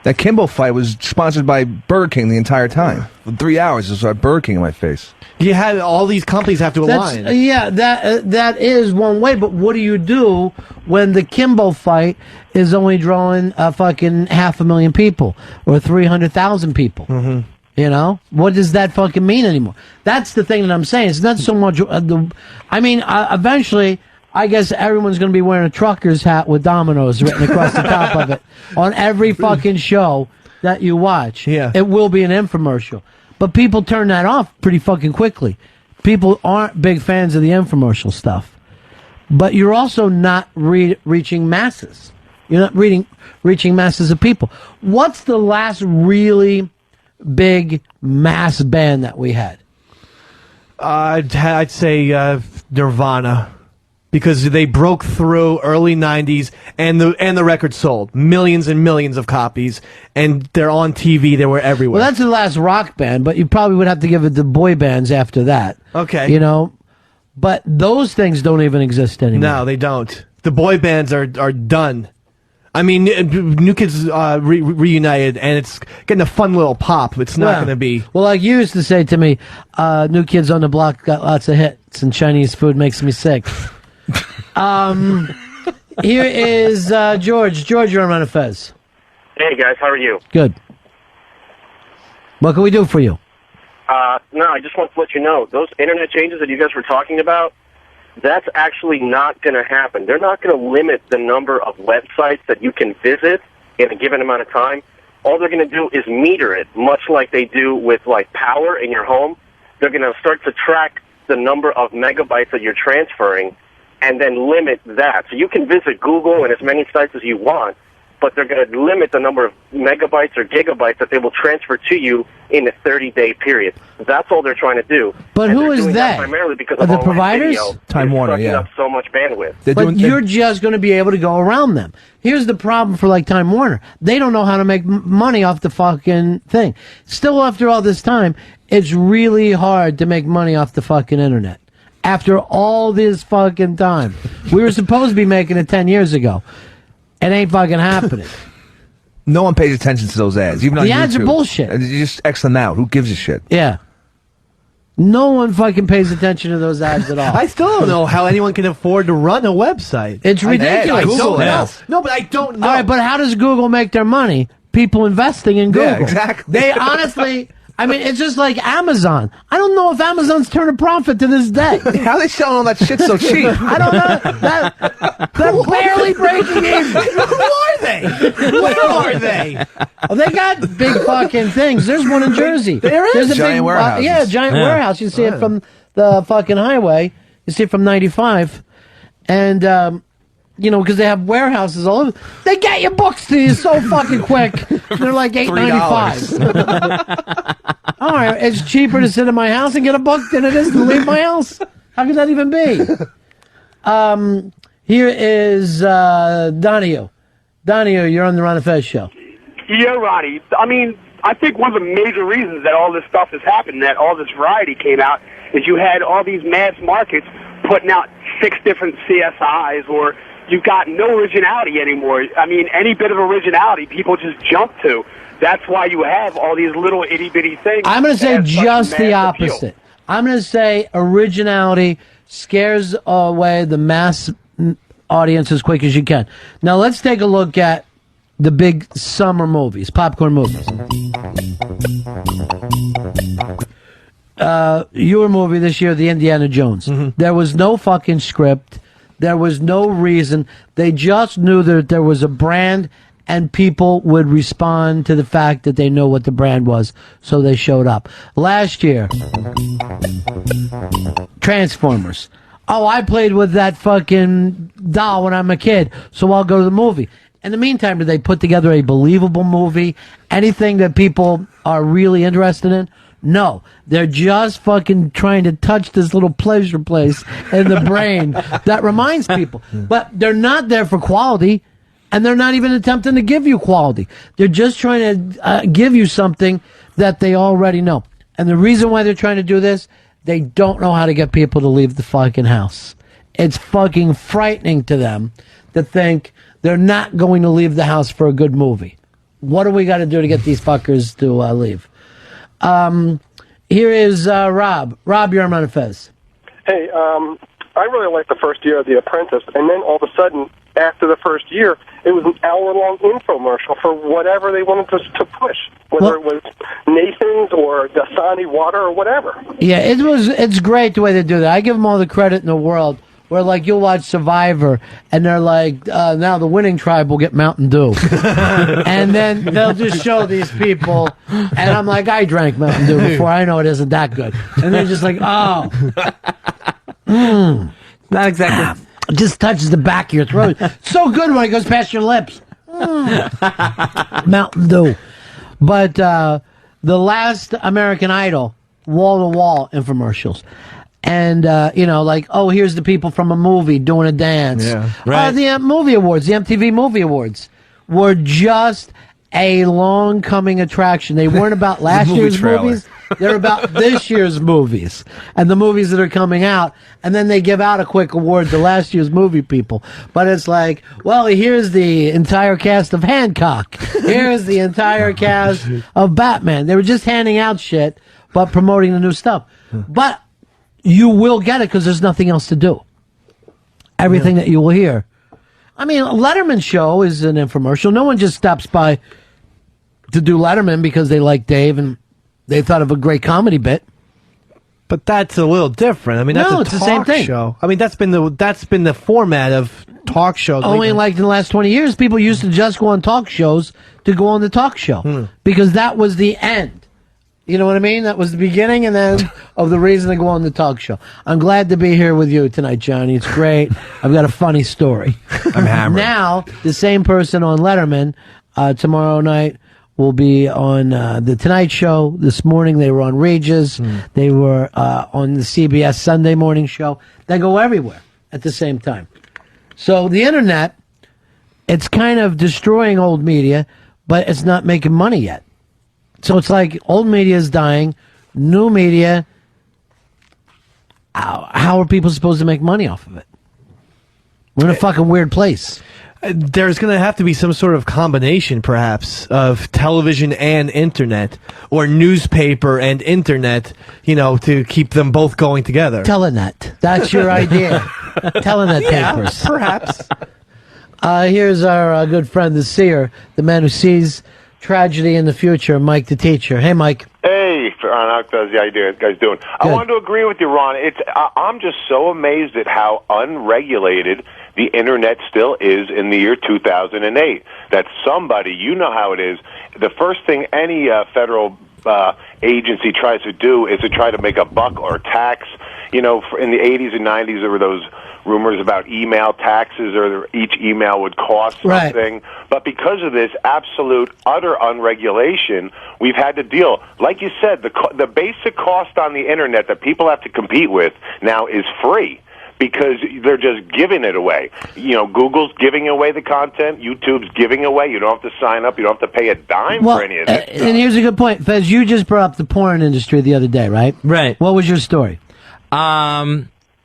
That Kimbo fight was sponsored by Burger King the entire time. For 3 hours, it was Burger King in my face. You had all these companies have to align. That is one way, but what do you do when the Kimbo fight is only drawing fucking 500,000 people or 300,000 people? Mm-hmm. You know, what does that fucking mean anymore? That's the thing that I'm saying. It's not so much eventually, I guess everyone's going to be wearing a trucker's hat with dominoes written across the top of it on every fucking show that you watch. Yeah. It will be an infomercial. But people turn that off pretty fucking quickly. People aren't big fans of the infomercial stuff. But you're also not reaching masses. You're not reaching masses of people. What's the last really big mass band that we had? I'd say Nirvana. Because they broke through early '90s, and the record sold millions and millions of copies, and they're on TV. They were everywhere. Well, that's the last rock band, but you probably would have to give it to boy bands after that. Okay. You know, but those things don't even exist anymore. No, they don't. The boy bands are done. I mean, New Kids reunited, and it's getting a fun little pop. It's not going to be. Well, like you used to say to me, New Kids on the Block got lots of hits, and Chinese food makes me sick. Here is George. George, you're on Run of Fez. Hey guys, how are you? Good. What can we do for you? No, I just want to let you know, those internet changes that you guys were talking about, that's actually not going to happen. They're not going to limit the number of websites that you can visit in a given amount of time. All they're going to do is meter it, much like they do with like power in your home. They're going to start to track the number of megabytes that you're transferring and then limit that. So you can visit Google and as many sites as you want, but they're going to limit the number of megabytes or gigabytes that they will transfer to you in a 30-day period. That's all they're trying to do. But And who they're is doing that? Primarily because Are of the online providers? video Time is Warner, sucking yeah. up so much bandwidth. But you're just going to be able to go around them. Here's the problem for like Time Warner. They don't know how to make money off the fucking thing. Still, after all this time, it's really hard to make money off the fucking internet. After all this fucking time. We were supposed to be making it 10 years ago. It ain't fucking happening. No one pays attention to those ads. Even on The ads are YouTube. bullshit. And you just X them out. Who gives a shit? Yeah. No one fucking pays attention to those ads at all. I still don't know how anyone can afford to run a website. It's ridiculous. I don't know. No, but I don't know. All right, but how does Google make their money? People investing in Google. Yeah, exactly. They honestly, I mean, it's just like Amazon. I don't know if Amazon's turned a profit to this day. How are they selling all that shit so cheap? I don't know. They're barely breaking even. Who are they? Where are they? Oh, they got big fucking things. There's one in Jersey. There is. There's a Giant big, warehouses. yeah, giant Yeah. warehouse. You see it from the fucking highway. You see it from 95. And, you know, because they have warehouses all over. They get your books to you so fucking quick. They're like $8.95. All right, it's cheaper to sit in my house and get a book than it is to leave my house. How can that even be? Here is Donahue. Donnie, you're on the Ron and Fez show. Yeah, Ronnie. I mean, I think one of the major reasons that all this stuff has happened, that all this variety came out, is you had all these mass markets putting out 6 different CSIs, or you've got no originality anymore. I mean, any bit of originality, people just jump to. That's why you have all these little itty-bitty things. I'm going to say that have such just the mass appeal. opposite. I'm going to say originality scares away the mass audience as quick as you can. Now, let's take a look at the big summer movies, popcorn movies. Your movie this year, The Indiana Jones. There was no fucking script. There was no reason. They just knew that there was a brand and people would respond to the fact that they know what the brand was, so they showed up. Last year, Transformers. Oh, I played with that fucking doll when I'm a kid, so I'll go to the movie. In the meantime, did they put together a believable movie? Anything that people are really interested in? No. They're just fucking trying to touch this little pleasure place in the brain that reminds people. But they're not there for quality, and they're not even attempting to give you quality. They're just trying to give you something that they already know. And the reason why they're trying to do this, they don't know how to get people to leave the fucking house. It's fucking frightening to them to think they're not going to leave the house for a good movie. What do we got to do to get these fuckers to leave? Here is Rob. Rob, you're on Ron and Fez. Hey, I really liked the first year of The Apprentice, and then all of a sudden, after the first year, it was an hour-long infomercial for whatever they wanted to push, whether it was Nathan's or Dasani water or whatever. Yeah, it's great the way they do that. I give them all the credit in the world. Where, like, you'll watch Survivor, and they're like, now the winning tribe will get Mountain Dew. And then they'll just show these people, and I'm like, I drank Mountain Dew before. I know it isn't that good. And they're just like, oh. Not exactly. It just touches the back of your throat. So good when it goes past your lips. Mountain Dew. But the last American Idol, wall-to-wall infomercials. And, like, oh, here's the people from a movie doing a dance. Yeah, right. The movie awards, the MTV Movie Awards, were just a long-coming attraction. They weren't about last year's movies. They're about this year's movies and the movies that are coming out. And then they give out a quick award to last year's movie people. But it's like, well, here's the entire cast of Hancock. Here's the entire cast of Batman. They were just handing out shit, but promoting the new stuff. But you will get it because there's nothing else to do. Everything that you will hear. I mean, a Letterman show is an infomercial. No one just stops by to do Letterman because they like Dave and they thought of a great comedy bit. But that's a little different. I mean, that's it's a the same talk thing. show. I mean, that's been the format of talk shows. Only like in the last 20 years, people used to just go on talk shows to go on the talk show because that was the end. You know what I mean? That was the beginning and end of the reason to go on the talk show. I'm glad to be here with you tonight, Johnny. It's great. I've got a funny story. I'm hammered. Now, the same person on Letterman tomorrow night will be on The Tonight Show. This morning they were on Regis. They were on the CBS Sunday morning show. They go everywhere at the same time. So the internet, it's kind of destroying old media, but it's not making money yet. So it's like old media is dying, new media. How are people supposed to make money off of it? We're in a fucking weird place. There's going to have to be some sort of combination, perhaps, of television and internet, or newspaper and internet, to keep them both going together. Telenet. That's your idea. Telenet papers. Perhaps. Here's our good friend, the seer, the man who sees tragedy in the future, Mike the teacher. Hey, Mike. Hey, Ron, how's you guys doing? I wanted to agree with you, Ron. I'm just so amazed at how unregulated the internet still is in the year 2008. That somebody, you know how it is, the first thing any federal agency tries to do is to try to make a buck or tax. In the 80s and 90s, there were those rumors about email taxes, or each email would cost something. Right. But because of this absolute, utter unregulation, we've had to deal. Like you said, the basic cost on the internet that people have to compete with now is free. because they're just giving it away. You know, Google's giving away the content, YouTube's giving away. You don't have to sign up. You don't have to pay a dime Well, for any of this. and here's a good point. Fez, you just brought up the porn industry the other day, right? Right. What was your story?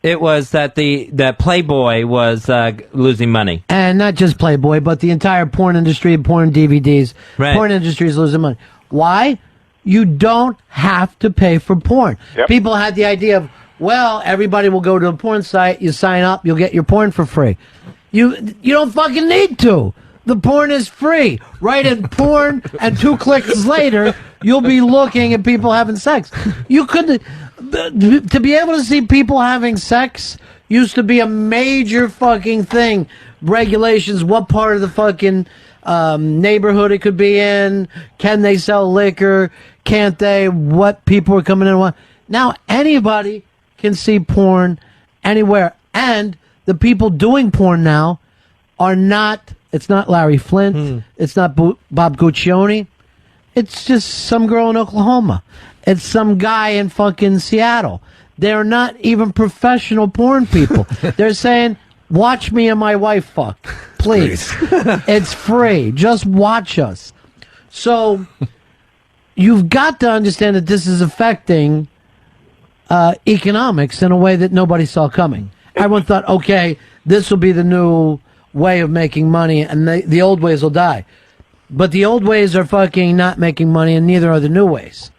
It was that that Playboy was losing money. And not just Playboy, but the entire porn industry, porn DVDs. Right. Porn industry is losing money. Why? You don't have to pay for porn. Yep. People had the idea of, well, everybody will go to a porn site, you sign up, you'll get your porn for free. You don't fucking need to. The porn is free. Write in porn, and 2 clicks later, you'll be looking at people having sex. You couldn't... To be able to see people having sex used to be a major fucking thing. Regulations, what part of the fucking neighborhood it could be in, can they sell liquor, can't they, what people are coming in and what. Now anybody can see porn anywhere. And the people doing porn now are not, it's not Larry Flint, it's not Bob Guccione, it's just some girl in Oklahoma. It's some guy in fucking Seattle. They're not even professional porn people. They're saying, watch me and my wife fuck, please. It's free. Just watch us. So you've got to understand that this is affecting economics in a way that nobody saw coming. Everyone thought, okay, this will be the new way of making money, and the old ways will die. But the old ways are fucking not making money, and neither are the new ways.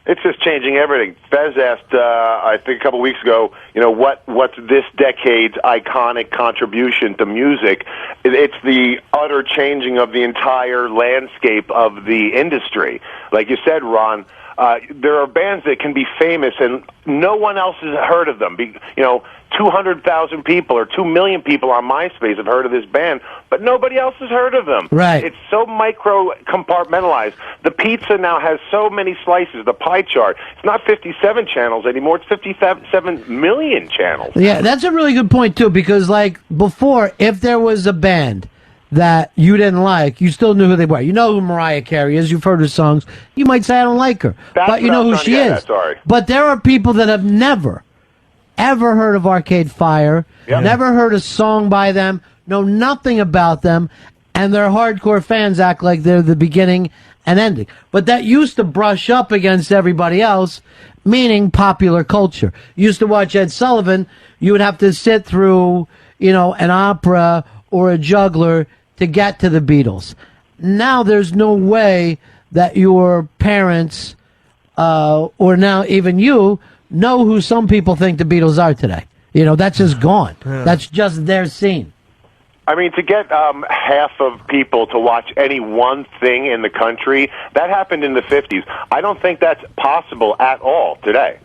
It's just changing everything. Fez asked, I think a couple weeks ago, you know, what's this decade's iconic contribution to music? It's the utter changing of the entire landscape of the industry. Like you said, Ron, there are bands that can be famous and no one else has heard of them. You know, 200,000 people or 2 million people on MySpace have heard of this band, but nobody else has heard of them. Right. It's so micro compartmentalized. The pizza now has so many slices, the pie chart. It's not 57 channels anymore, it's 57 million channels. Yeah, that's a really good point, too, because, like, before, if there was a band that you didn't like, you still knew who they were. You know who Mariah Carey is, you've heard her songs. You might say, I don't like her, but you know who she is. Sorry. But there are people that have never, ever heard of Arcade Fire, never heard a song by them, know nothing about them, and their hardcore fans act like they're the beginning and ending. But that used to brush up against everybody else, meaning popular culture. You used to watch Ed Sullivan, you would have to sit through, you know, an opera or a juggler to get to the Beatles. Now there's no way that your parents, or now even you, know who some people think the Beatles are today. You know, that's just gone. That's just their scene. I mean, to get half of people to watch any one thing in the country, that happened in the 50s. I don't think that's possible at all today.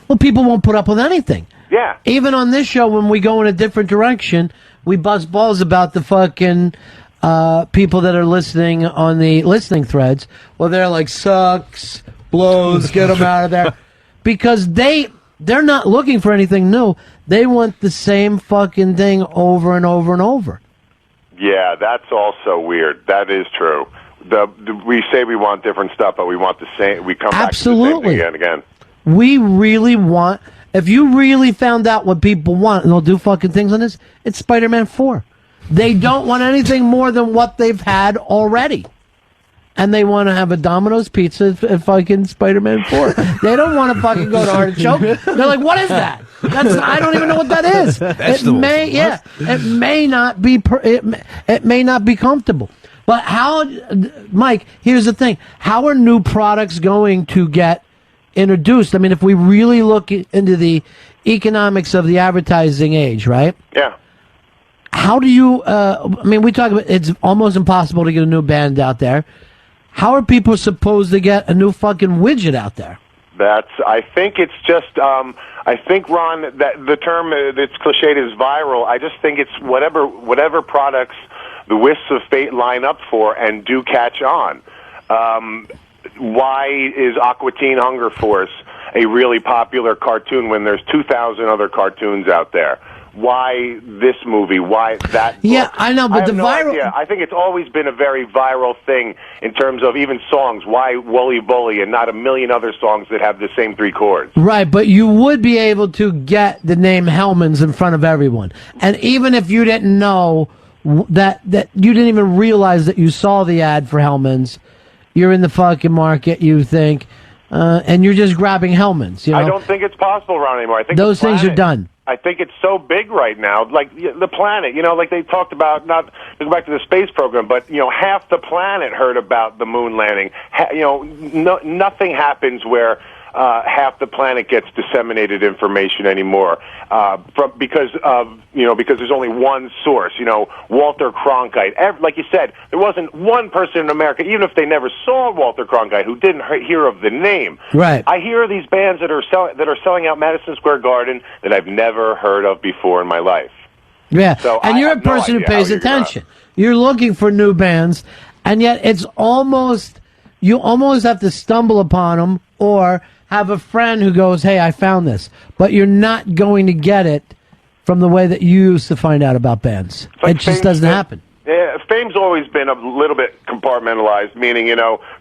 Well, people won't put up with anything. Yeah. Even on this show, when we go in a different direction, we bust balls about the fucking people that are listening on the listening threads. Well, they're like, sucks, blows, get them out of there. Because they're not looking for anything new. They want the same fucking thing over and over and over. Yeah, that's also weird. That is true. We say we want different stuff, but we want the same. We come back to the same thing again and again. We really want... If you really found out what people want, and they'll do fucking things on this, it's Spider-Man 4. They don't want anything more than what they've had already. And they want to have a Domino's pizza at fucking Spider-Man 4. They don't want to fucking go to Artichoke. They're like, what is that? I don't even know what that is. It may not be it may not be comfortable. But how, Mike, here's the thing. How are new products going to get introduced? I mean, if we really look into the economics of the advertising age, right? Yeah. How do you, I mean, we talk about it's almost impossible to get a new band out there. How are people supposed to get a new fucking widget out there? I think it's just, I think, Ron, that the term that's cliched is viral. I just think it's whatever products the wisps of fate line up for and do catch on. Why is Aqua Teen Hunger Force a really popular cartoon when there's 2,000 other cartoons out there? why this movie, why that book. Yeah, I know, but I have the no viral. idea. I think it's always been a very viral thing in terms of even songs. Why Wooly Bully and not a million other songs that have the same 3 chords? Right, but you would be able to get the name Hellman's in front of everyone. And even if you didn't know that you didn't even realize that you saw the ad for Hellman's, you're in the fucking market, you think, and you're just grabbing Hellman's, you know? I don't think it's possible, Ron, anymore. I think those the things are planet- done. I think it's so big right now, like the planet, like they talked about, not to go back to the space program, but, half the planet heard about the moon landing. Nothing happens where half the planet gets disseminated information anymore, because there's only one source, Walter Cronkite. Like you said, there wasn't one person in America, even if they never saw Walter Cronkite, who didn't hear of the name. Right. I hear these bands that are selling out Madison Square Garden that I've never heard of before in my life. Yeah, So and I you're a have no person who idea how pays you're gonna- attention. You're looking for new bands, and yet you almost have to stumble upon them or have a friend who goes, hey, I found this. But you're not going to get it from the way that you used to find out about bands. It just doesn't happen. Yeah, fame's always been a little bit compartmentalized, meaning,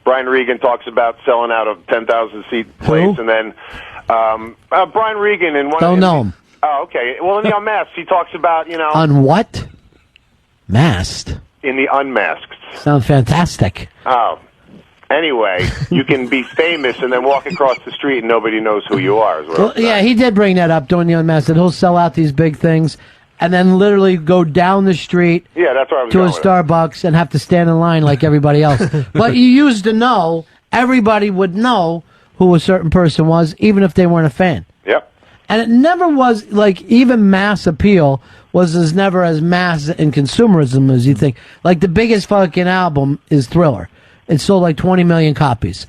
Brian Regan talks about selling out a 10,000-seat place, and then Brian Regan in one... Don't know him. Oh, okay. Well, in the Unmasked, he talks about, On what? Masked. in the Unmasked. Sounds fantastic. Oh. Anyway, you can be famous and then walk across the street and nobody knows who you are. As well. Well, yeah, he did bring that up during the Unmasked. That he'll sell out these big things and then literally go down the street Yeah, that's where I was to a going with it. Starbucks and have to stand in line like everybody else. But you used to know, everybody would know who a certain person was, even if they weren't a fan. Yep. And it never was, like, even mass appeal was never as mass in consumerism as you think. Like, the biggest fucking album is Thriller. It sold like 20 million copies.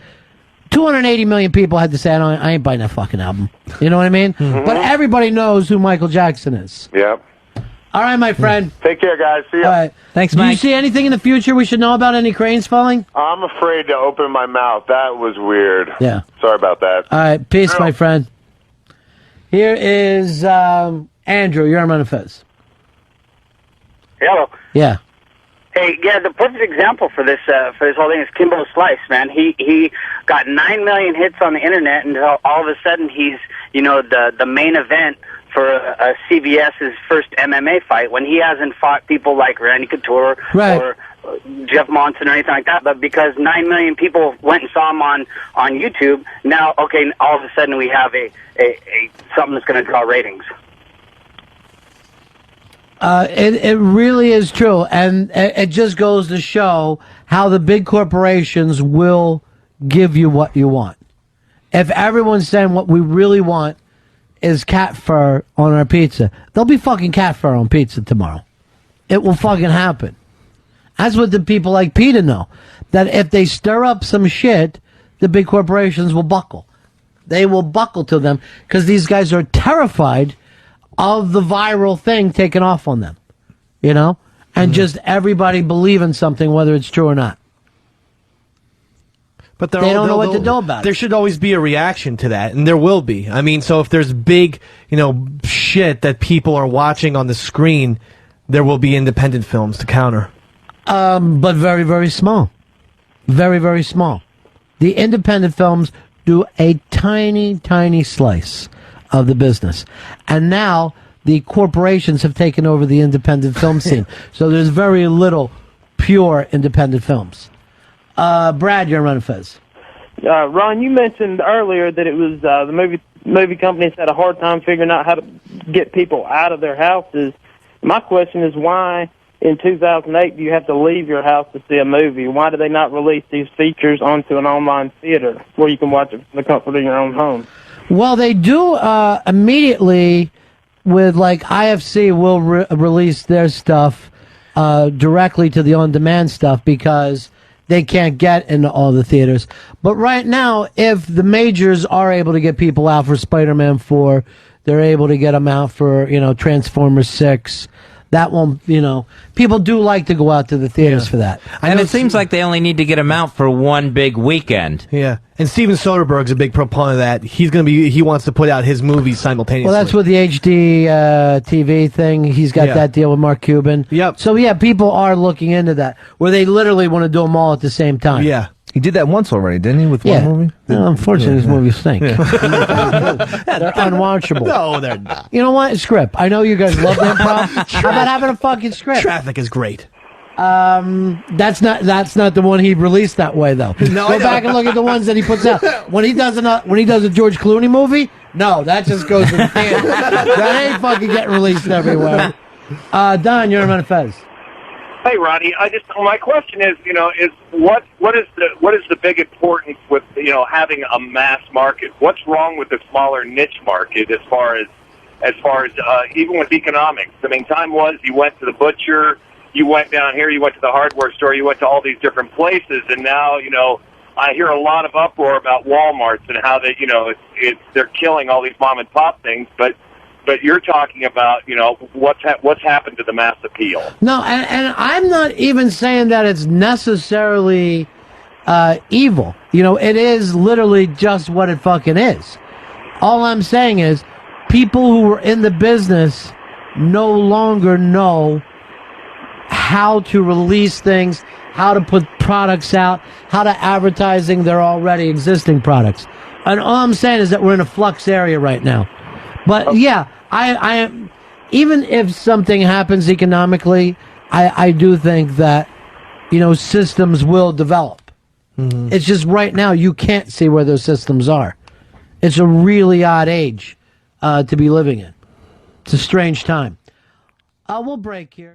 280 million people had to say, I ain't buying that fucking album. You know what I mean? Mm-hmm. But everybody knows who Michael Jackson is. Yep. All right, my friend. Take care, guys. See ya. All right. Thanks, Do you Mike. see anything in the future we should know about? Any cranes falling? I'm afraid to open my mouth. That was weird. Yeah. Sorry about that. All right. Peace, my friend. Here is Andrew. You're on Fez. Hello. Yeah. Hey, yeah, the perfect example for this whole thing is Kimbo Slice, man. He got 9 million hits on the internet, and all of a sudden he's the main event for CBS's first MMA fight when he hasn't fought people like Randy Couture or Jeff Monson or anything like that. But because 9 million people went and saw him on YouTube, now all of a sudden we have a something that's going to draw ratings. It really is true, and it just goes to show how the big corporations will give you what you want. If everyone's saying what we really want is cat fur on our pizza, there'll be fucking cat fur on pizza tomorrow. It will fucking happen. That's what the people like PETA know. That if they stir up some shit, the big corporations will buckle. They will buckle to them because these guys are terrified of the viral thing taking off on them, and just everybody believing something, whether it's true or not. But they don't know what to do about it. There should always be a reaction to that, and there will be. I mean, so if there's big, shit that people are watching on the screen, there will be independent films to counter. But very, very small. Very, very small. The independent films do a tiny, tiny slice of the business. And now the corporations have taken over the independent film scene. So there's very little pure independent films. Brad, you're on Fez. Ron, you mentioned earlier that it was the movie companies had a hard time figuring out how to get people out of their houses. My question is, why in 2008 do you have to leave your house to see a movie? Why do they not release these features onto an online theater where you can watch it from the comfort of your own home? Well, they do immediately with, like, IFC will release their stuff directly to the on-demand stuff because they can't get into all the theaters. But right now, if the majors are able to get people out for Spider-Man 4, they're able to get them out for, Transformers 6. That won't, people do like to go out to the theaters for that. And it seems like they only need to get them out for one big weekend. Yeah. And Steven Soderbergh's a big proponent of that. He wants to put out his movies simultaneously. Well, that's with the HD TV thing. He's got that deal with Mark Cuban. Yep. So yeah, people are looking into that, where they literally want to do them all at the same time. Yeah. He did that once already, didn't he, with one movie? No, unfortunately, these movies stink. They're unwatchable. No, they're not. You know what? Script. I know you guys love the improv. How about having a fucking script? Traffic is great. That's not the one he released that way though. No, Go back and look at the ones that he puts out. When he does a George Clooney movie, no, that just goes in the theater. That ain't fucking getting released everywhere. Don, you're on Fez. Hey, Ronnie, my question is, what is the big importance with, having a mass market? What's wrong with the smaller niche market as far as even with economics? I mean, time was you went to the butcher, you went down here, you went to the hardware store, you went to all these different places, and now, I hear a lot of uproar about Walmarts and how they, they're killing all these mom and pop things, but you're talking about, what's happened to the mass appeal. No, and I'm not even saying that it's necessarily evil. It is literally just what it fucking is. All I'm saying is people who were in the business no longer know how to release things, how to put products out, how to advertising their already existing products. And all I'm saying is that we're in a flux area right now. But yeah, I even if something happens economically, I do think that, systems will develop. Mm-hmm. It's just right now you can't see where those systems are. It's a really odd age to be living in. It's a strange time. We'll break here.